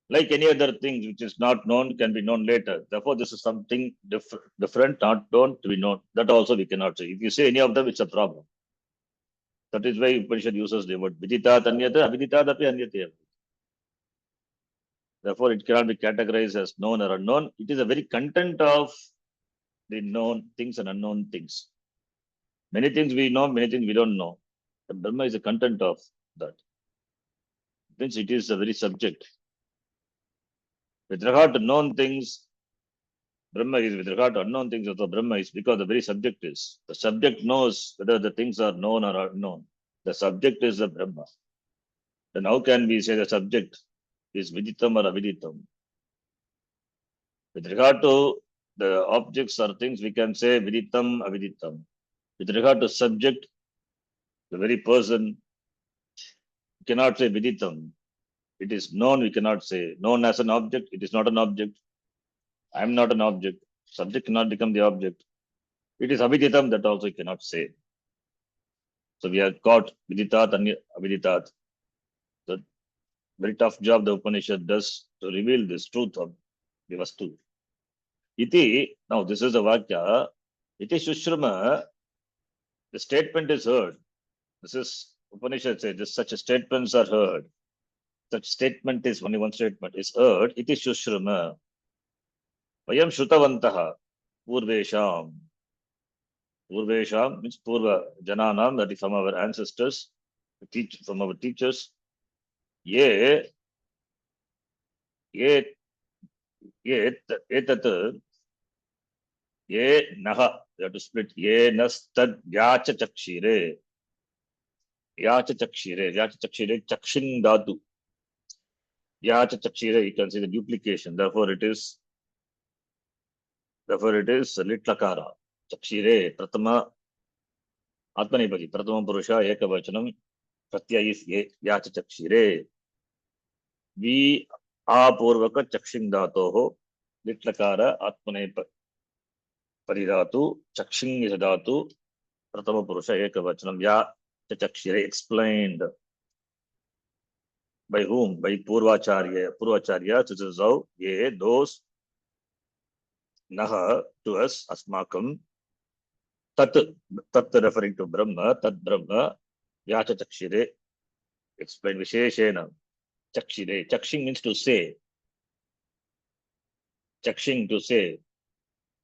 Like any other thing which is not known can be known later. Therefore, this is something different, not known to be known. That also we cannot say. If you say any of them, it's a problem. That is why Upanishad uses the word Vidita Tanyata, Avidita Dapi Anyate. Therefore, it cannot be categorized as known or unknown. It is a very content of the known things and unknown things. Many things we know, many things we don't know. The Brahma is the content of that. It means it is a very subject. With regard to known things, Brahma is. With regard to unknown things, also Brahma is because the very subject is. The subject knows whether the things are known or unknown. The subject is the Brahma. Then how can we say the subject is Viditam or Aviditam? With regard to the objects or things, we can say Viditam, Aviditam. With regard to subject, the very person, we cannot say Viditam. It is known, we cannot say. Known as an object, it is not an object. I am not an object. Subject cannot become the object. It is Aviditam that also you cannot say. So we have got Viditat and Aviditat. The very tough job the Upanishad does to reveal this truth of the Vastu. Iti, now this is the Vakya. Iti Shushrama, the statement is heard. This is Upanishad says this, such statements are heard. Such statement is only one statement is heard. Iti Shushrama. Vayam Shrutavantaha Purvesham. Purvesham means Purva Jananam, that is from our ancestors, from our teachers. Ye, ye, etat, ye naha. You have to split. Ye nastad yacha chakshire. Yacha chakshire. Yacha chakshire. Chakshin dhatu. Yacha chakshire. You can see the duplication. Therefore, it is litlakara. Chakshire. Pratama Atmanipadi. Pratama Purusha Ekavachanam. Pratyaya is ye. Yacha chakshire. We apurvaka chakshin dhatoho. Litlakara Atmanipadi. Paridhatu. Chakshin is a dhatu. Pratama Purusha Ekavachanam. Ya chakshire. Explained. By whom? By Purvacharya. Purvacharya, this is how, ye, those, naha, to us, asmakam, tat, referring to Brahma, tat Brahma, yacha chakshire, explain visheshena, chakshire. Chakshing means to say. Chakshing, to say.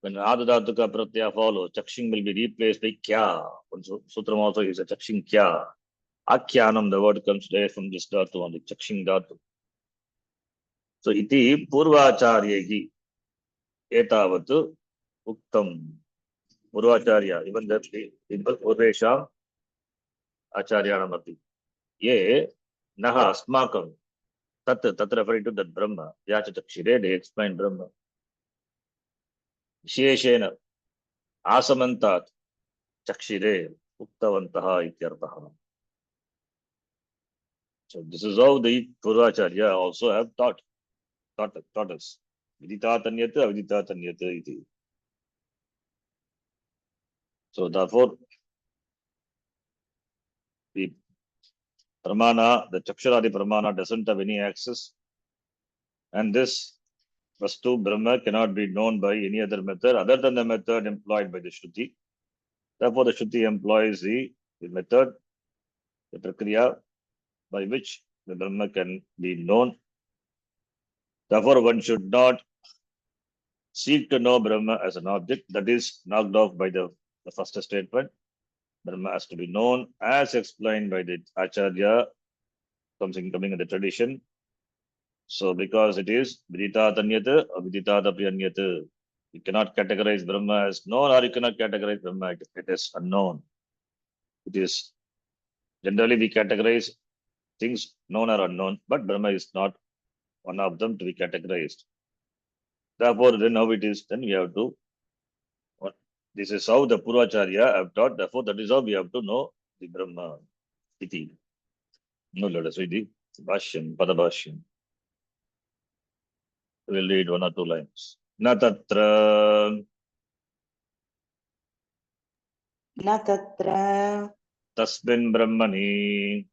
When adadatuka pratyaya follows, chakshing will be replaced by kya. Sutram also is a chakshing kya. Akhyanam, the word comes there from this dhatu only, chakshing dhatu. So, iti purvacharyehi etavat uktam. Purvacharya, even that people, Purvesham Acharyanamapi. Ye, Naha, Asmakam, Tat referring to that Brahma, Yacha Chakshire, they explain Brahma. Sheshena, Asamantat, Chakshire, Uktavantaha Ityartaha. So this is how the Purvacharya also have taught us. Vidita Tanyata, Avidita Tanyata iti. So therefore, the Pramana, the Chakshuradi Pramana doesn't have any access. And this Vastu Brahma cannot be known by any other method other than the method employed by the Shruti. Therefore, the Shruti employs the method, the Prakriya, by which the Brahma can be known. Therefore, one should not seek to know Brahma as an object. That is knocked off by the first statement. Brahma has to be known as explained by the Acharya, coming in the tradition. So, because it is Vidita Tanyata or Vidita Priyanyata, you cannot categorize Brahma as known or you cannot categorize Brahma, it is unknown. It is generally we categorize things known or unknown, but Brahma is not one of them to be categorized. Therefore, then how it is, then we have to, this is how the Purvacharya have taught, therefore that is how we have to know the Brahma. Iti. No, let us read the Bhashyam, Padabhashyam. We will read one or two lines. Na tatra न तत्र tasmin brahmani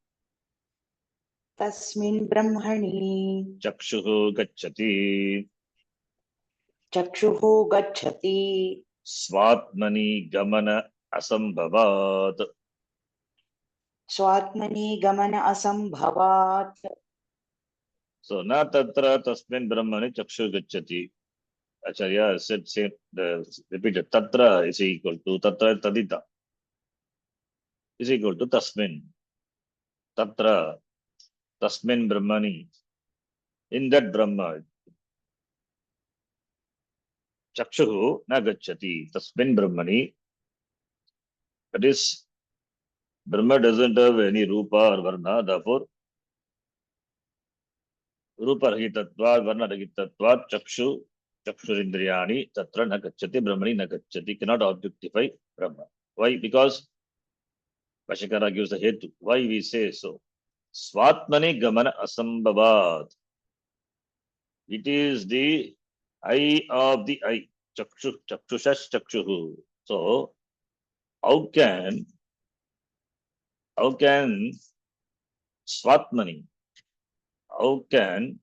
तस्मिन् ब्रह्मणि chakshuhu gacchati चक्षुः गच्छति svatmani gamana asambhavat. स्वात्मनि गमन असम्भवात्. So, na tatra tasmin brahmani chakshuhu gacchati. Acharya said, repeated, tatra is equal to, tatra tadita is equal to tasmin. Tatra, tasmin brahmani. In that Brahma, chakshuhu na gacchati. Tasmin brahmani. That is, Brahma doesn't have any rupa or varna, therefore, rupa rahitatvat, varna rahitatvat, chakshurindriyani, tatra na gacchati, brahmani na gacchati, cannot objectify Brahma. Why? Because Vashikara gives the hetu. Why we say so? Svatmani gamana asambhavat. It is the eye of the eye. Chakshushash chakshuhu. So, how can Svatmani, how can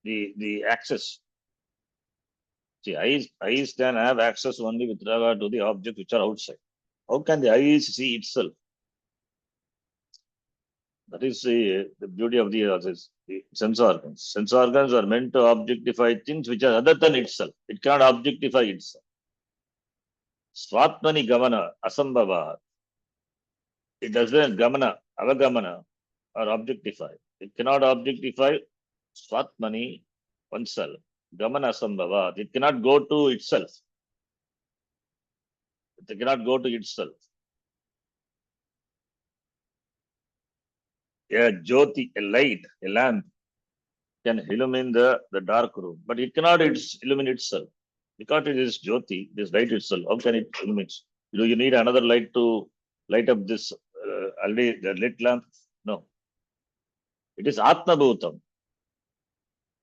the access, see, eyes can have access only with regard to the objects which are outside. How can the eyes see itself? That is the beauty of the sense organs. Sense organs are meant to objectify things which are other than itself. It cannot objectify itself. Swatmani gamana asambhava. It doesn't gamana, avagamana, or objectify. It cannot objectify Swatmani, oneself. Gamana asambhava. It cannot go to itself. It cannot go to itself. A jyoti, a light, a lamp can illumine the dark room, but it cannot illumine itself. Because it is jyoti, this light itself, how can it illuminate? Do you need another light to light up this already the lit lamp? No. It is Atma Bhutam.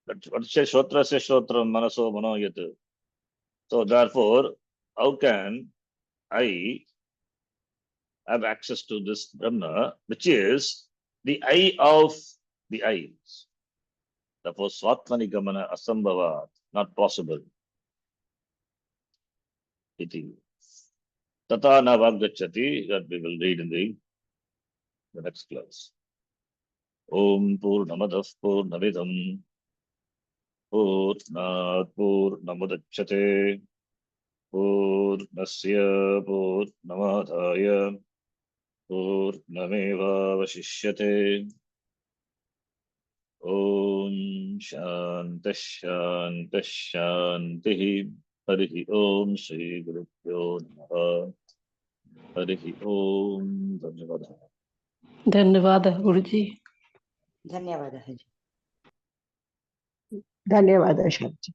That's what says Shotra se Shotram Manaso Manoyat. So therefore, how can I have access to this Brahma, which is the eye of the eyes? Therefore, Swatmani Gamana Asambhava, not possible. Iti. Tata na Vaggachati, that we will read in the next class. Om Purnamadav Purnamidam Purnat Purnamudachyate Purnasya Purnamadaya Purnameva Vashishyate. Om Shanti Shanti Shanti. Harihi Om Shri Gurubhyo Namaha. Harihi Om. Dhanyavad. धन्यवाद गुरुजी. धन्यवादः जी. धन्यवाद शरद जी.